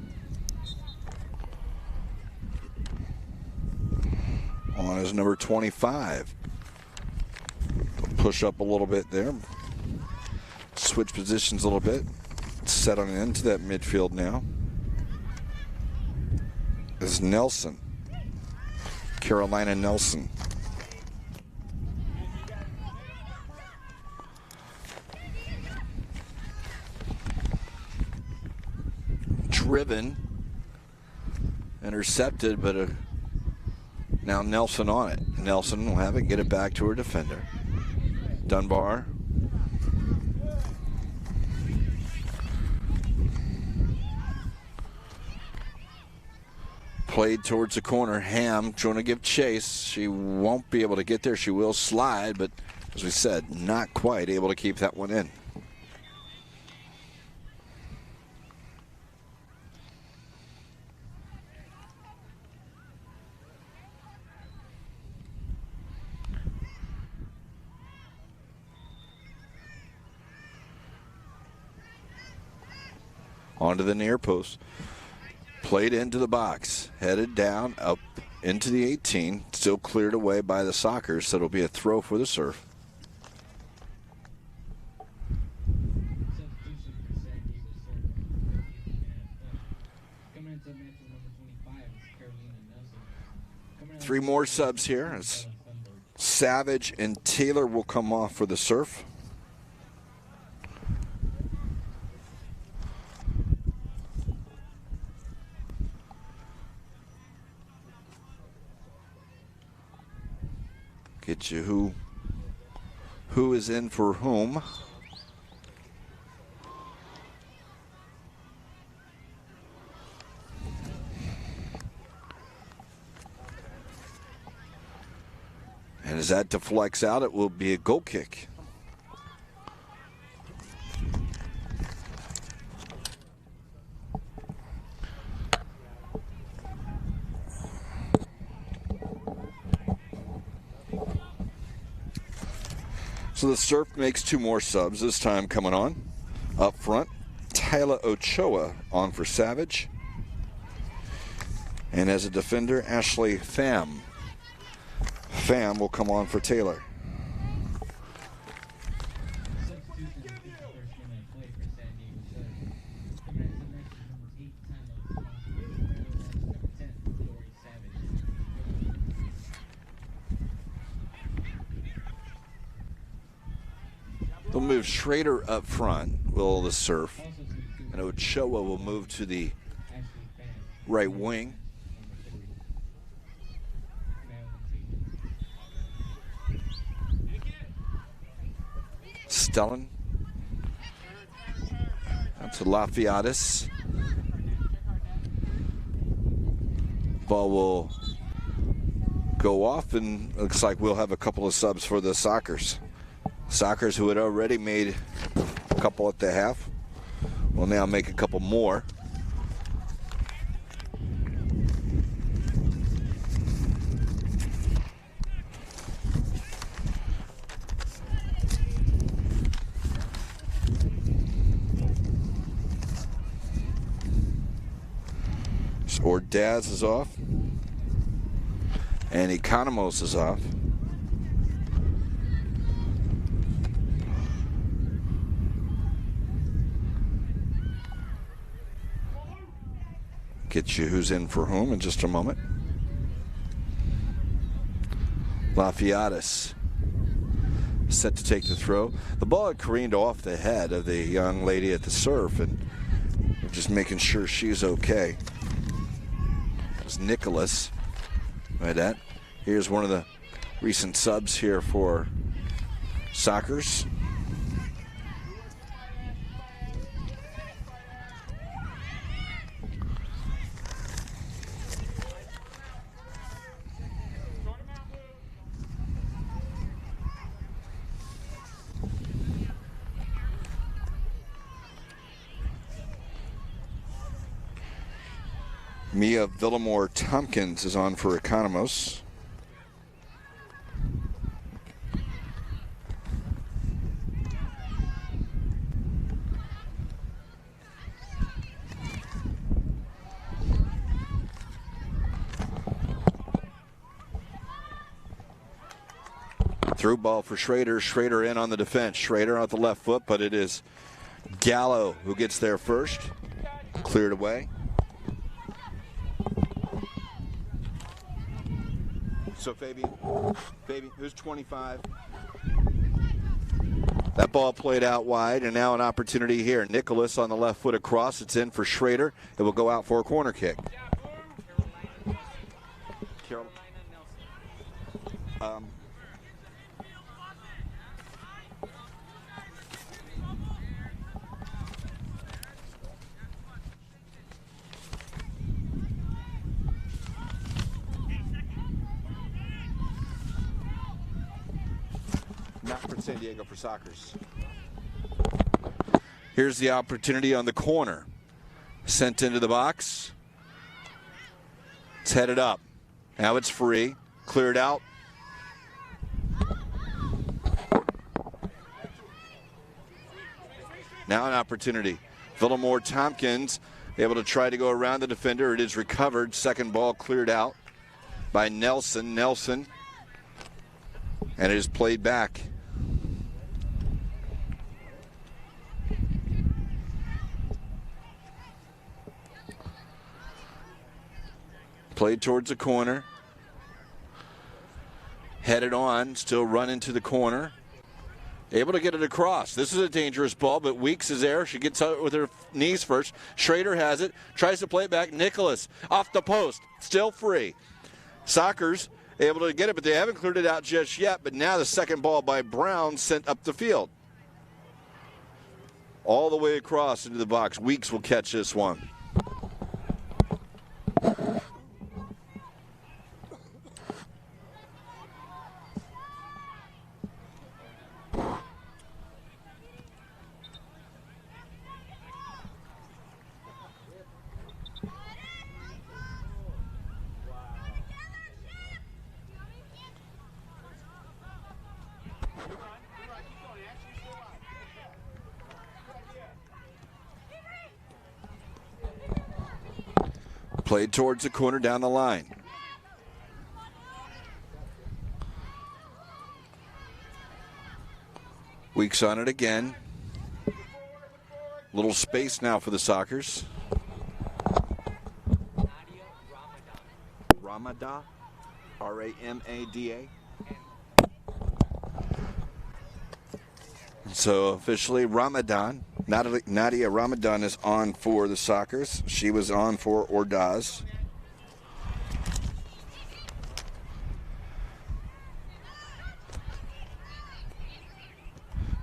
on his number 25. Push up a little bit there. Switch positions a little bit. Settling into that midfield now is Nelson. Carolina Nelson. Driven. Intercepted, but now Nelson on it. Nelson will have it, get it back to her defender. Dunbar. Played towards the corner. Ham trying to give chase. She won't be able to get there. She will slide, but as we said, not quite able to keep that one in. Onto the near post. Played into the box. Headed down, up into the 18. Still cleared away by the Sockers, so it'll be a throw for the Surf. Three more subs here as Savage and Taylor will come off for the Surf. Get you who is in for whom. And as that deflects out, it will be a goal kick. So the Surf makes two more subs, this time coming on. Up front, Taylor Ochoa on for Savage. And as a defender, Ashley Pham. Pham will come on for Taylor. They'll move Schrader up front, will the surf. And Ochoa will move to the right wing. Stellan. That's Lafiatis. Ball will go off, and looks like we'll have a couple of subs for the Sockers. Sockers, who had already made a couple at the half, will now make a couple more. Ordaz is off, and Economos is off. Get you who's in for whom in just a moment. Lafiatis set to take the throw. The ball had careened off the head of the young lady at the surf, and just making sure she's okay. Nicholas. Right at. Here's one of the recent subs here for Sockers. Mia Villamore-Tompkins is on for Economos. Through ball for Schrader. Schrader in on the defense. Schrader on the left foot, but it is Gallo who gets there first. Cleared away. So Fabian, who's 25? That ball played out wide, and now an opportunity here. Nicholas on the left foot across. It's in for Schrader. It will go out for a corner kick. Not for San Diego, for Sockers. Here's the opportunity on the corner. Sent into the box. It's headed up. Now it's free. Cleared out. Now an opportunity. Villamore-Tompkins able to try to go around the defender. It is recovered. Second ball cleared out by Nelson. Nelson. And it is played back. Played towards the corner. Headed on, still running to the corner. Able to get it across. This is a dangerous ball, but Weeks is there. She gets out with her knees first. Schrader has it. Tries to play it back. Nicholas off the post. Still free. Sockers able to get it, but they haven't cleared it out just yet. But now the second ball by Brown sent up the field. All the way across into the box. Weeks will catch this one. Played towards the corner down the line. Weeks on it again. Little space now for the Sockers. Ramada, R-A-M-A-D-A. So officially Ramadan, Nadia Ramadan is on for the Sockers. She was on for Ordaz.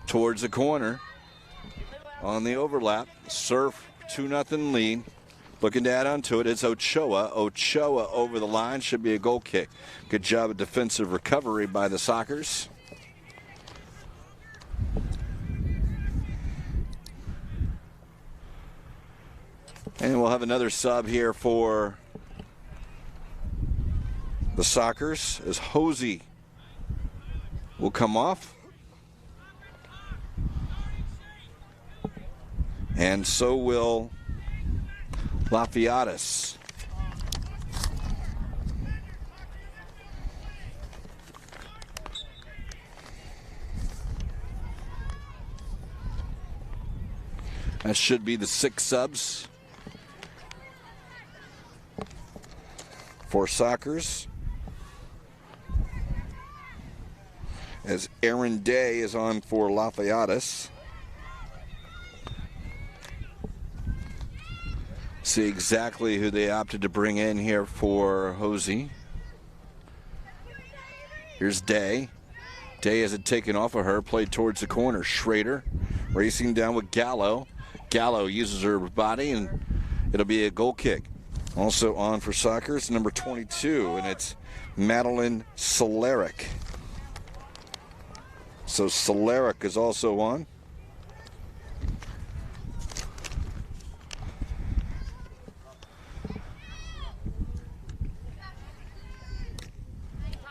Towards the corner on the overlap. Surf 2-0 lead. Looking to add on to it. It's Ochoa. Ochoa over the line. Should be a goal kick. Good job of defensive recovery by the Sockers. And we'll have another sub here for the Sockers as Hosey will come off. And so will Lafayette. That should be the 6 subs for Sockers. As Aaron Day is on for Lafayette. See exactly who they opted to bring in here for Hosey. Here's Day. Day has it taken off of her, played towards the corner. Schrader racing down with Gallo. Gallo uses her body, and it'll be a goal kick. Also on for Sockers, number 22, and it's Madeline Solaric. So Solaric is also on.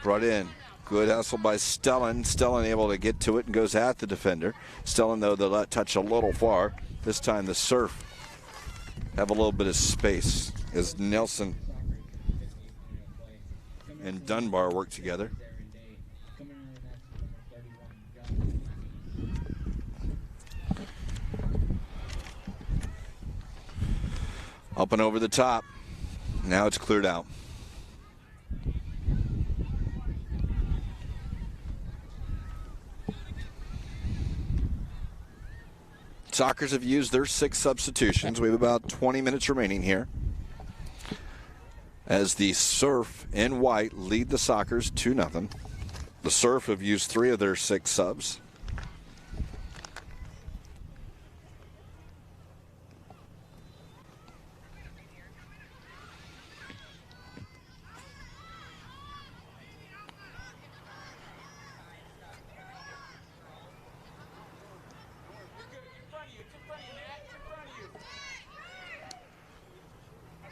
Brought in. Good hustle by Stellan. Stellan able to get to it and goes at the defender. Stellan, though, they let touch a little far. This time the Surf have a little bit of space as Nelson and Dunbar work together. Up and over the top. Now it's cleared out. Sockers have used their 6 substitutions. We have about 20 minutes remaining here. As the Surf in white lead the Sockers 2-0. The Surf have used 3 of their 6 subs.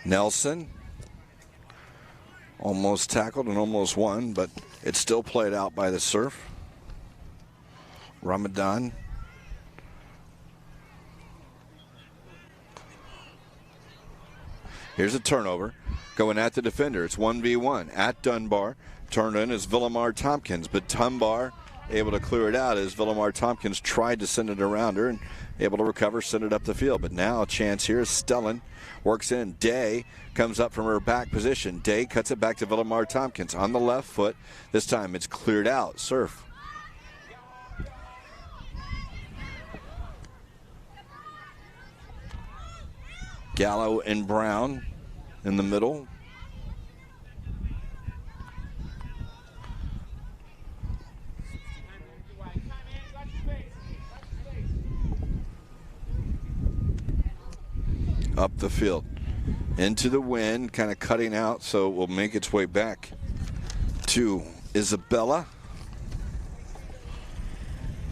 Nelson almost tackled and almost won, but it's still played out by the Surf. Ramadan. Here's a turnover going at the defender. It's 1v1 at Dunbar. Turned in is Villamar Tompkins, but Dunbar able to clear it out as Villamar Tompkins tried to send it around her and able to recover, send it up the field. But now a chance here is Stellan. Works in. Day comes up from her back position. Day cuts it back to Villamar Tompkins on the left foot. This time it's cleared out. Surf. Gallo and Brown in the middle. Up the field. Into the wind, kind of cutting out, so it will make its way back to Isabella.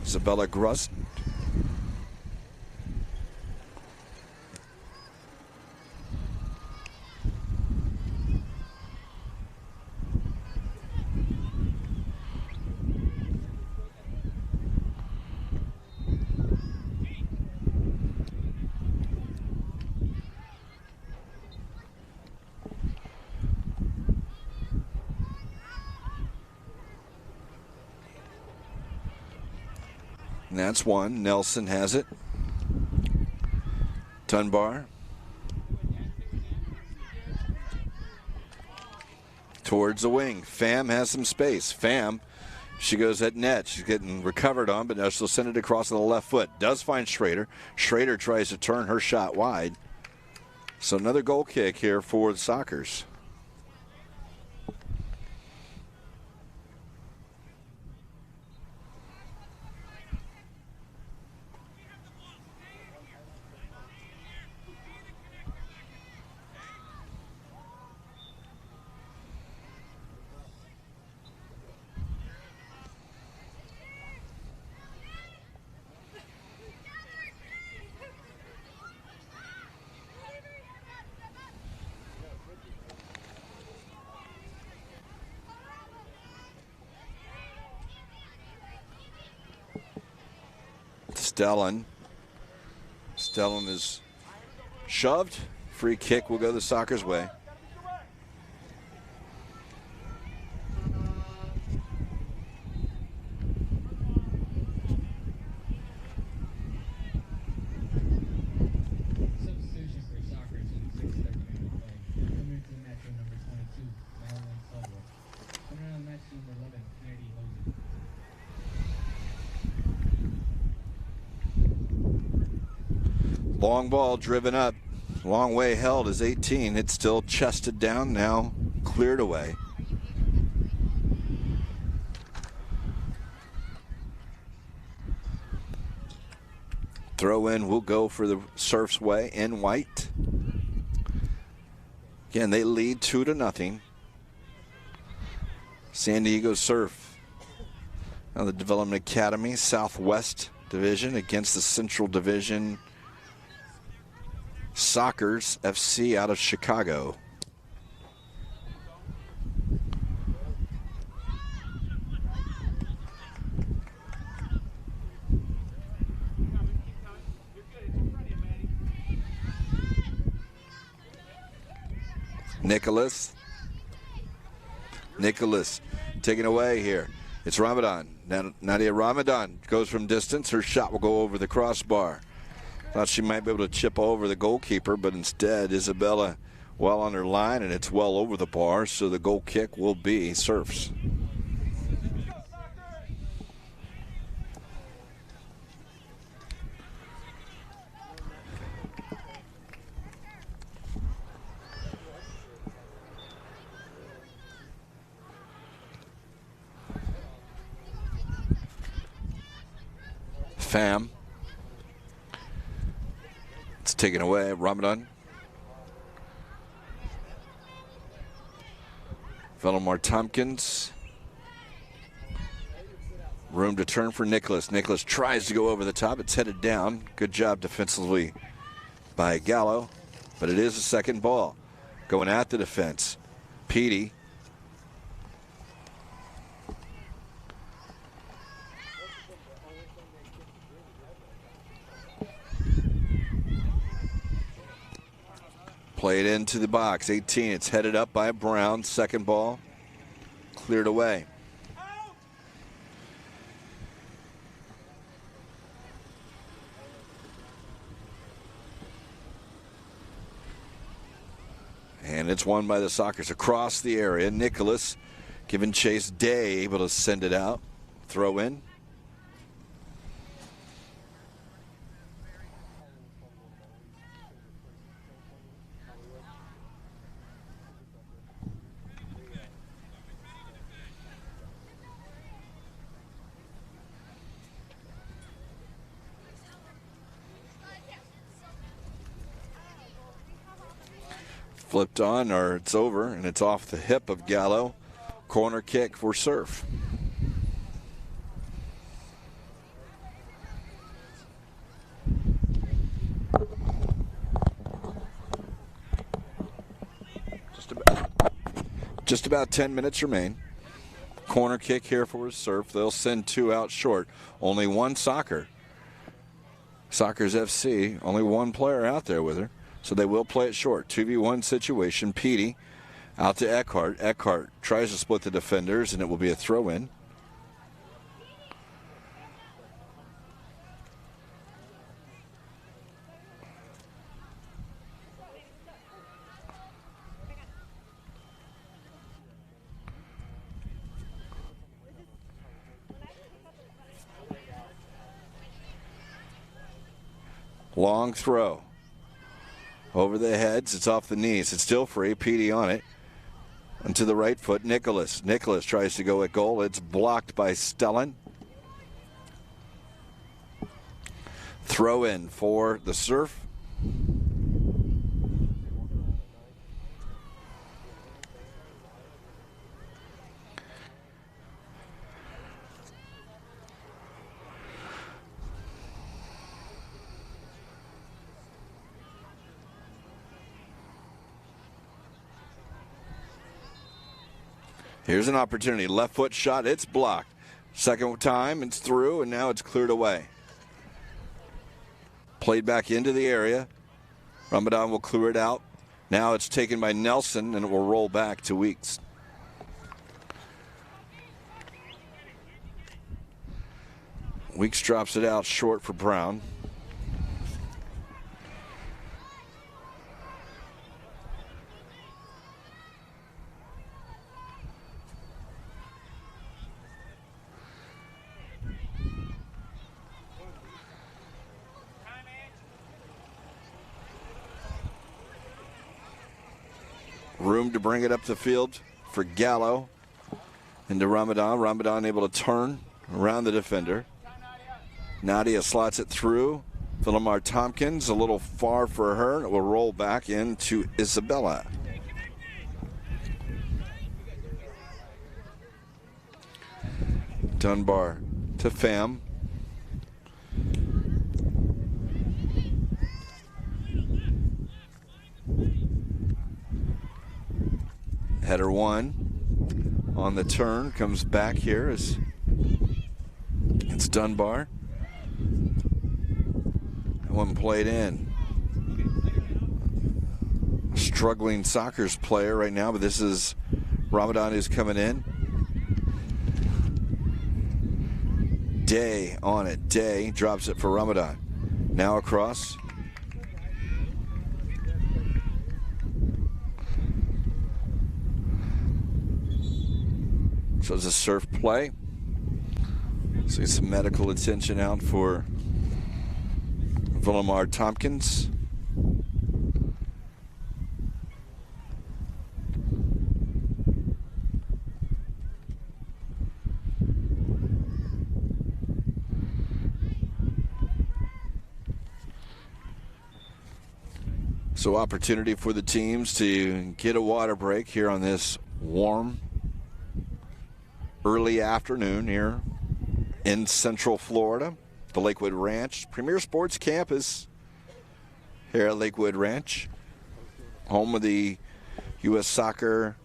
Isabella Grust. And that's one. Nelson has it. Dunbar. Towards the wing. Pham has some space. Pham, she goes at net. She's getting recovered on, but now she'll send it across to the left foot. Does find Schrader. Schrader tries to turn her shot wide. So another goal kick here for the Sockers. Stellan is shoved. Free kick will go the Sockers' way. Substitution for Sockers in the 6th minute of play. Coming into the match room number 22, Madeline Sullivan. Coming on match number 11, Kennedy Hosen. Long ball driven up. Long way held is 18. It's still chested down, now cleared away. Throw in will go for the Surf's way in white. Again, they lead 2-0. San Diego Surf. Now the Development Academy Southwest Division against the Central Division Sockers FC out of Chicago. Nicholas taken away here. It's Ramadan. Nadia Ramadan goes from distance. Her shot will go over the crossbar. Thought she might be able to chip over the goalkeeper, but instead Isabella well on her line, and it's well over the bar, so the goal kick will be Surfs. Pham. It's taken away. Ramadan. Velomar Tompkins. Room to turn for Nicholas. Nicholas tries to go over the top. It's headed down. Good job defensively by Gallo. But it is a second ball. Going at the defense. Petey. Played into the box, 18. It's headed up by Brown. Second ball, cleared away. And it's won by the Sockers across the area. Nicholas giving chase. Day able to send it out. Throw in. Flipped on, or it's over, and it's off the hip of Gallo. Corner kick for Surf. Just about 10 minutes remain. Corner kick here for Surf. They'll send two out short. Only one Sockers FC. Only one player out there with her. So they will play it short. 2v1 situation. Petey out to Eckhart. Eckhart tries to split the defenders, and it will be a throw-in. Long throw. Over the heads. It's off the knees. It's still free. Petey on it. And to the right foot, Nicholas. Nicholas tries to go at goal. It's blocked by Stellan. Throw in for the Surf. Here's an opportunity. Left foot shot. It's blocked. Second time, it's through, and now it's cleared away. Played back into the area. Ramadan will clear it out. Now it's taken by Nelson, and it will roll back to Weeks. Weeks drops it out short for Brown. Room to bring it up the field for Gallo. Into Ramadan. Ramadan able to turn around the defender. Nadia slots it through. Villamar Tompkins a little far for her. And it will roll back into Isabella. Dunbar to Pham. Header one on the turn, comes back here as it's Dunbar. That one played in. Struggling soccer's player right now, but this is Ramadan who's coming in. Day on it. Day drops it for Ramadan. Now across. So it's a Surf play. See some medical attention out for Villamar Tompkins. So opportunity for the teams to get a water break here on this warm early afternoon here in Central Florida. The Lakewood Ranch Premier Sports Campus here at Lakewood Ranch, home of the U.S. Soccer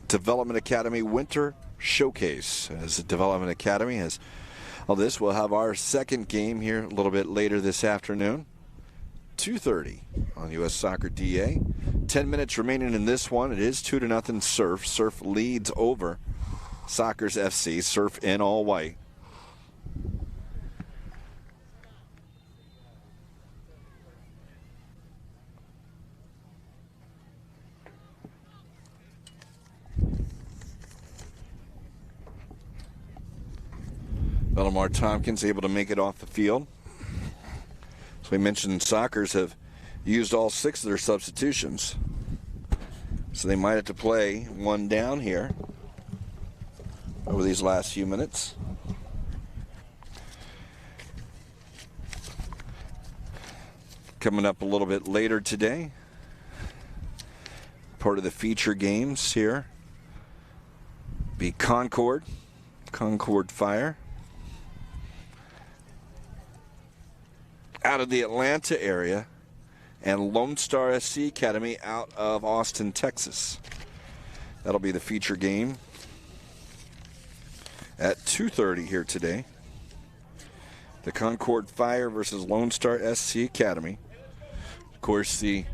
Development Academy Winter Showcase. As the Development Academy has all this, we'll have our second game here a little bit later this afternoon. 2:30 on U.S. Soccer DA. 10 minutes remaining in this one. It is 2-0 Surf. Surf leads over Soccer's FC. Surf in all white. Villamar Tompkins able to make it off the field. So we mentioned Soccers have used all 6 of their substitutions. So they might have to play one down here over these last few minutes. Coming up a little bit later today, part of the feature games here, be Concord Fire. Out of the Atlanta area, and Lone Star SC Academy out of Austin, Texas. That'll be the feature game at 2:30 here today. The Concord Fire versus Lone Star SC Academy. Of course, the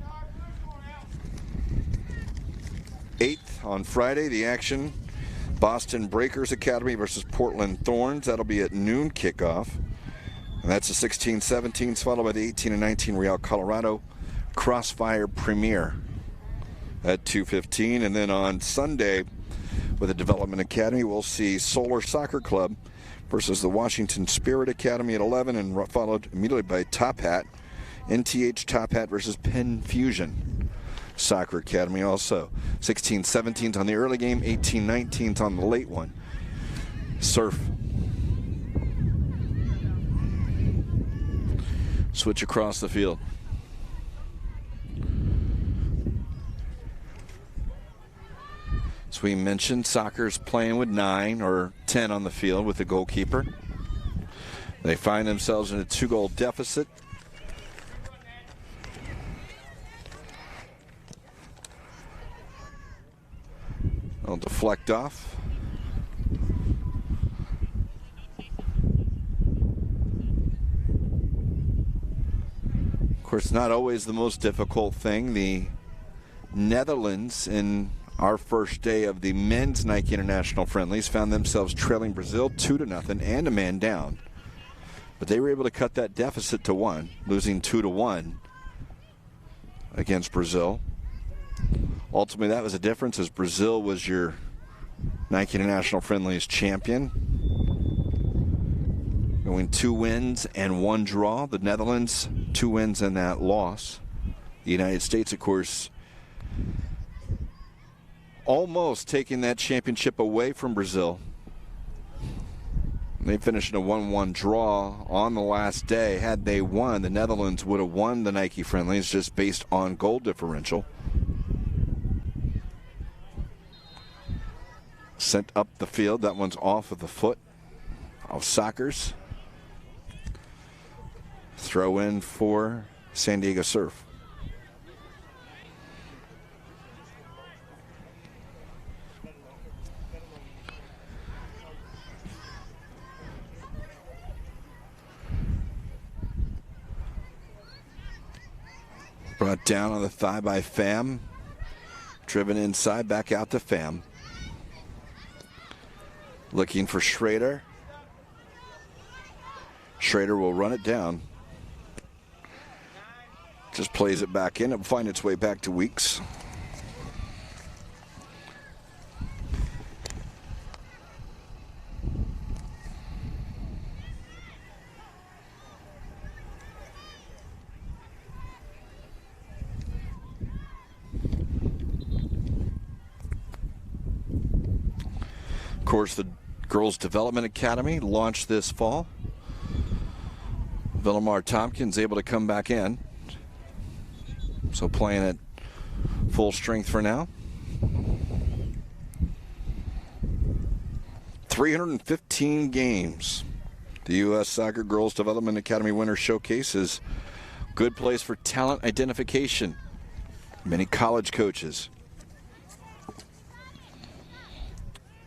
8th on Friday, the action, Boston Breakers Academy versus Portland Thorns. That'll be at noon kickoff. And that's the 16-17s, followed by the 18 and 19 Real Colorado Crossfire Premier at 2:15. And then on Sunday, with the Development Academy, we'll see Solar Soccer Club versus the Washington Spirit Academy at 11, and followed immediately by Top Hat NTH Top Hat versus Penn Fusion Soccer Academy also. 16-17s on the early game, 18-19s on the late one. Surf. Switch across the field. As we mentioned, soccer's playing with 9 or 10 on the field with the goalkeeper. They find themselves in a 2-goal deficit. They'll deflect off. Of course, not always the most difficult thing. The Netherlands, in our first day of the men's Nike International Friendlies, found themselves trailing Brazil 2-0 and a man down. But they were able to cut that deficit to 1, losing 2-1 against Brazil. Ultimately, that was a difference, as Brazil was your Nike International Friendlies champion, going 2 wins and 1 draw. The Netherlands, 2 wins and that loss. The United States, of course, almost taking that championship away from Brazil. They finished in a 1-1 draw on the last day. Had they won, the Netherlands would have won the Nike Friendlies just based on goal differential. Sent up the field. That one's off of the foot of Soccer's. Throw in for San Diego Surf. Brought down on the thigh by Pham. Driven inside, back out to Pham. Looking for Schrader. Schrader will run it down. Just plays it back in. It'll find its way back to Weeks. Of course, the Girls Development Academy launched this fall. Villamar Tompkins able to come back in. So playing at full strength for now. 315 games. The U.S. Soccer Girls Development Academy Winter Showcase is a good place for talent identification. Many college coaches.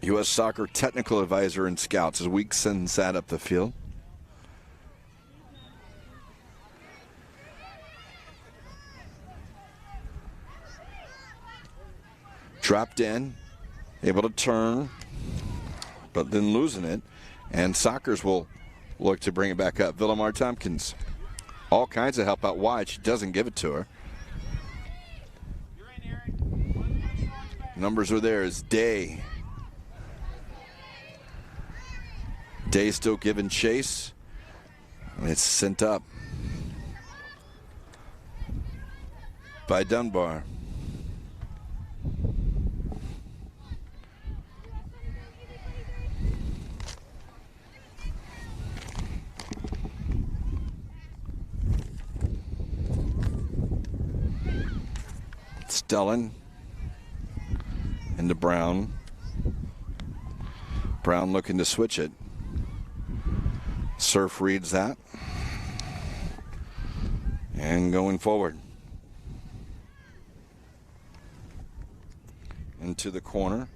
U.S. Soccer Technical Advisor and Scouts as Weeks sends that up the field. Dropped in, able to turn, but then losing it. And Soccer's will look to bring it back up. Villamar Tompkins, all kinds of help out wide. She doesn't give it to her. Numbers are there as Day. Day still giving chase. And it's sent up by Dunbar. Stellan into Brown. Brown looking to switch it. Surf reads that. And going forward. Into the corner.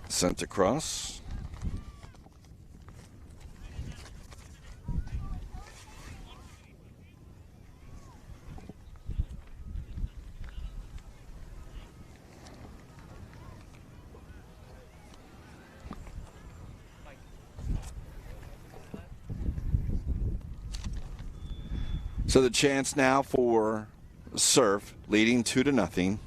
Sent across. So the chance now for Surf, leading 2-0.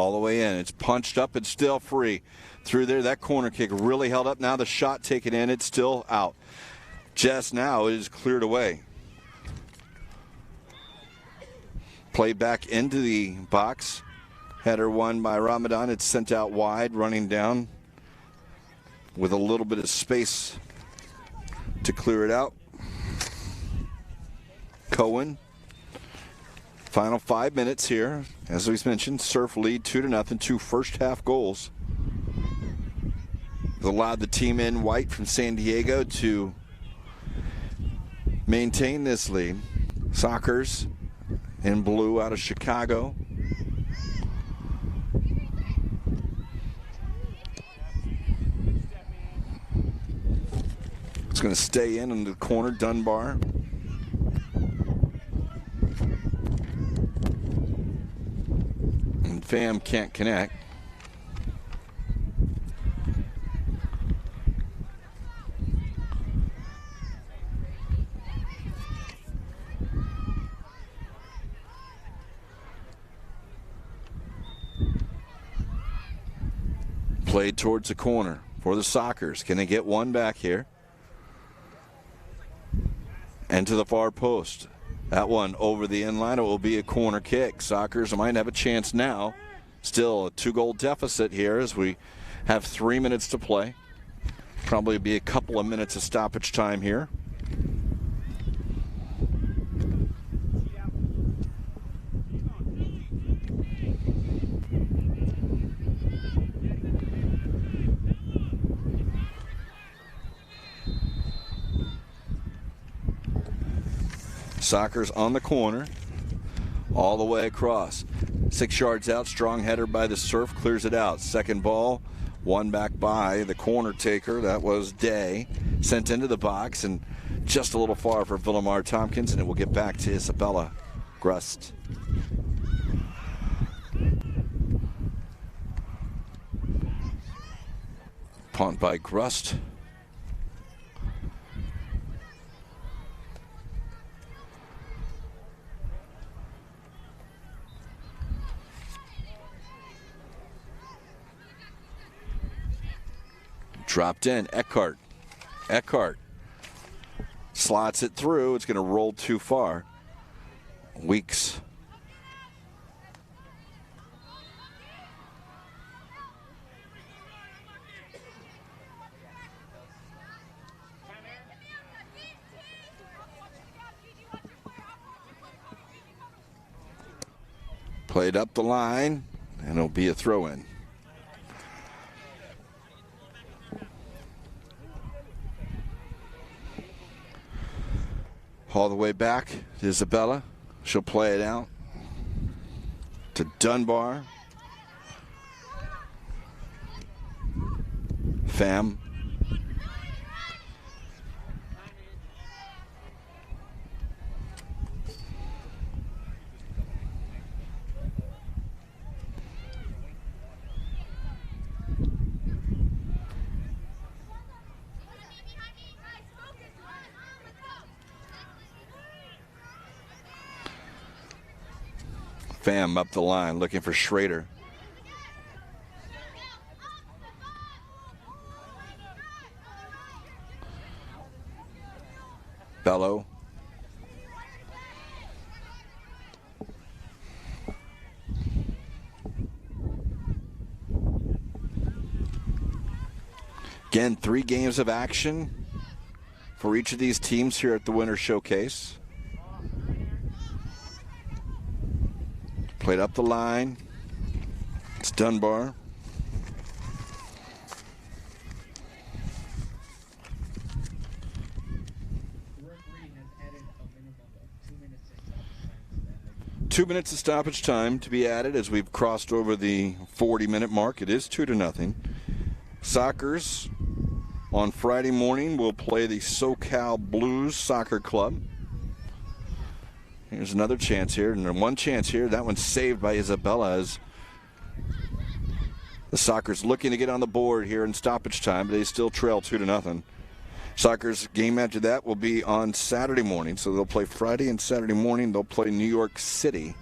all the way in. It's punched up and still free. Through there, that corner kick really held up. Now the shot taken in, it's still out. Just now it is cleared away. Play back into the box. Header won by Ramadan. It's sent out wide, running down with a little bit of space to clear it out. Cohen. Final 5 minutes here. As we mentioned, Surf lead 2-0, 2 first half goals. It allowed the team in white from San Diego to maintain this lead. Sockers in blue out of Chicago. It's going to stay in the corner, Dunbar. And Pham can't connect. Played towards the corner for the Sockers. Can they get one back here? And to the far post. That one over the end line. It will be a corner kick. Sockers might have a chance now. Still a 2-goal deficit here as we have 3 minutes to play. Probably be a couple of minutes of stoppage time here. Sockers on the corner, all the way across. 6 yards out, strong header by the Surf, clears it out. Second ball, one back by the corner taker, that was Day. Sent into the box and just a little far for Villamar Tompkins, and it will get back to Isabella Grust. Punt by Grust. Dropped in, Eckhart. Eckhart slots it through. It's going to roll too far. Weeks. Played up the line, and it'll be a throw-in. All the way back to Isabella. She'll play it out to Dunbar. Pham. Pham up the line looking for Schrader. Bello. Again, 3 games of action for each of these teams here at the Winter Showcase. Played up the line. It's Dunbar. The referee has added a minimum of 2 minutes of stoppage time. 2 minutes of stoppage time to be added as we've crossed over the 40-minute mark. It is 2-0. Sockers on Friday morning will play the SoCal Blues Soccer Club. Here's another chance here, and one chance here. That one's saved by Isabella as the Sockers looking to get on the board here in stoppage time, but they still trail 2-0. Sockers game after that will be on Saturday morning, so they'll play Friday and Saturday morning. They'll play New York City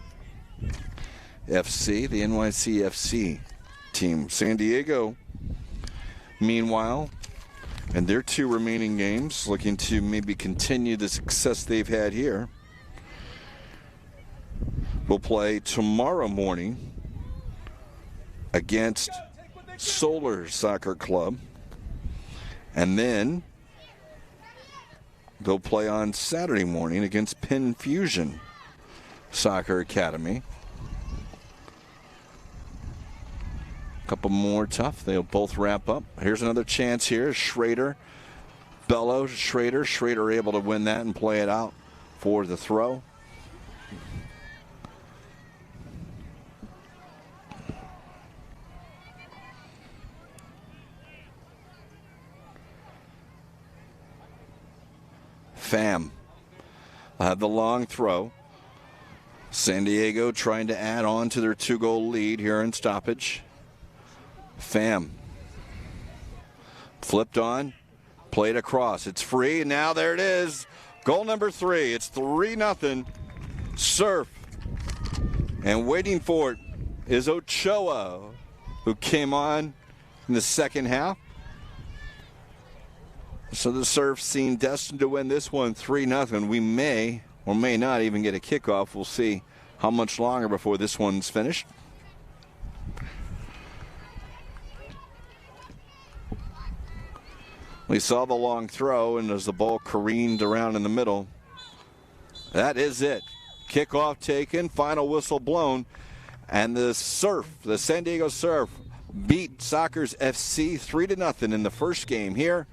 FC, the NYCFC team. San Diego, meanwhile, and their 2 remaining games, looking to maybe continue the success they've had here. Will play tomorrow morning against Solar Soccer Club. And then they'll play on Saturday morning against Penn Fusion Soccer Academy. Couple more tough. They'll both wrap up. Here's another chance here. Schrader. Bellow, Schrader. Schrader able to win that and play it out for the throw. Pham have the long throw. San Diego trying to add on to their 2-goal lead here in stoppage. Pham flipped on, played across. It's free, and now there it is. Goal number 3. It's 3-0. Surf. And waiting for it is Ochoa, who came on in the second half. So the Surf seem destined to win this one 3-0. We may or may not even get a kickoff. We'll see how much longer before this one's finished. We saw the long throw, and as the ball careened around in the middle, that is it. Kickoff taken, final whistle blown, and the Surf, the San Diego Surf, beat Soccer's FC 3-0 in the first game here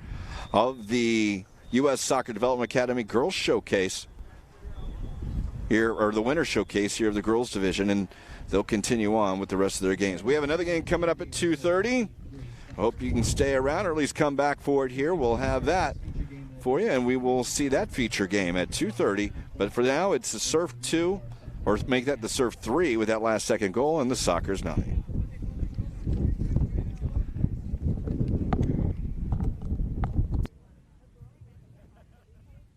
of the U.S. Soccer Development Academy Girls Showcase here, or the Winter Showcase here of the girls division, and they'll continue on with the rest of their games. We have another game coming up at 2:30. I hope you can stay around or at least come back for it here. We'll have that for you, and we will see that feature game at 2:30. But for now, it's the Surf 2, or make that the Surf 3 with that last second goal, and the Soccer's 9.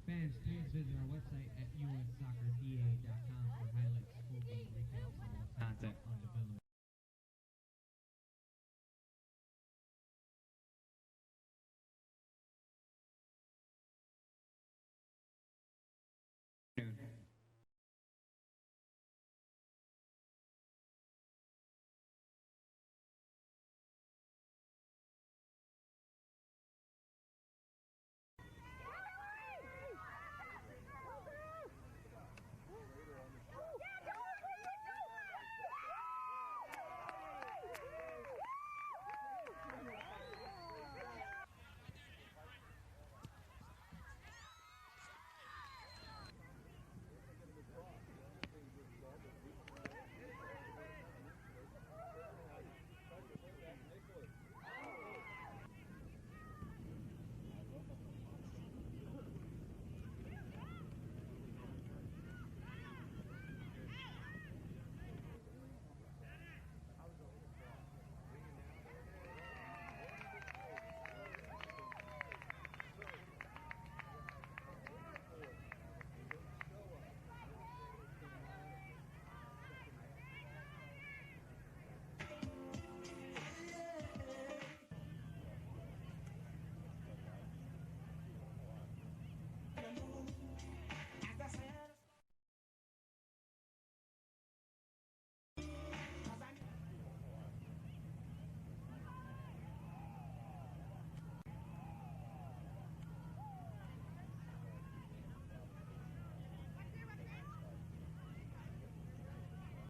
Fans, please visit our website at ussoccerda.com for highlights, full game recaps, and more content on the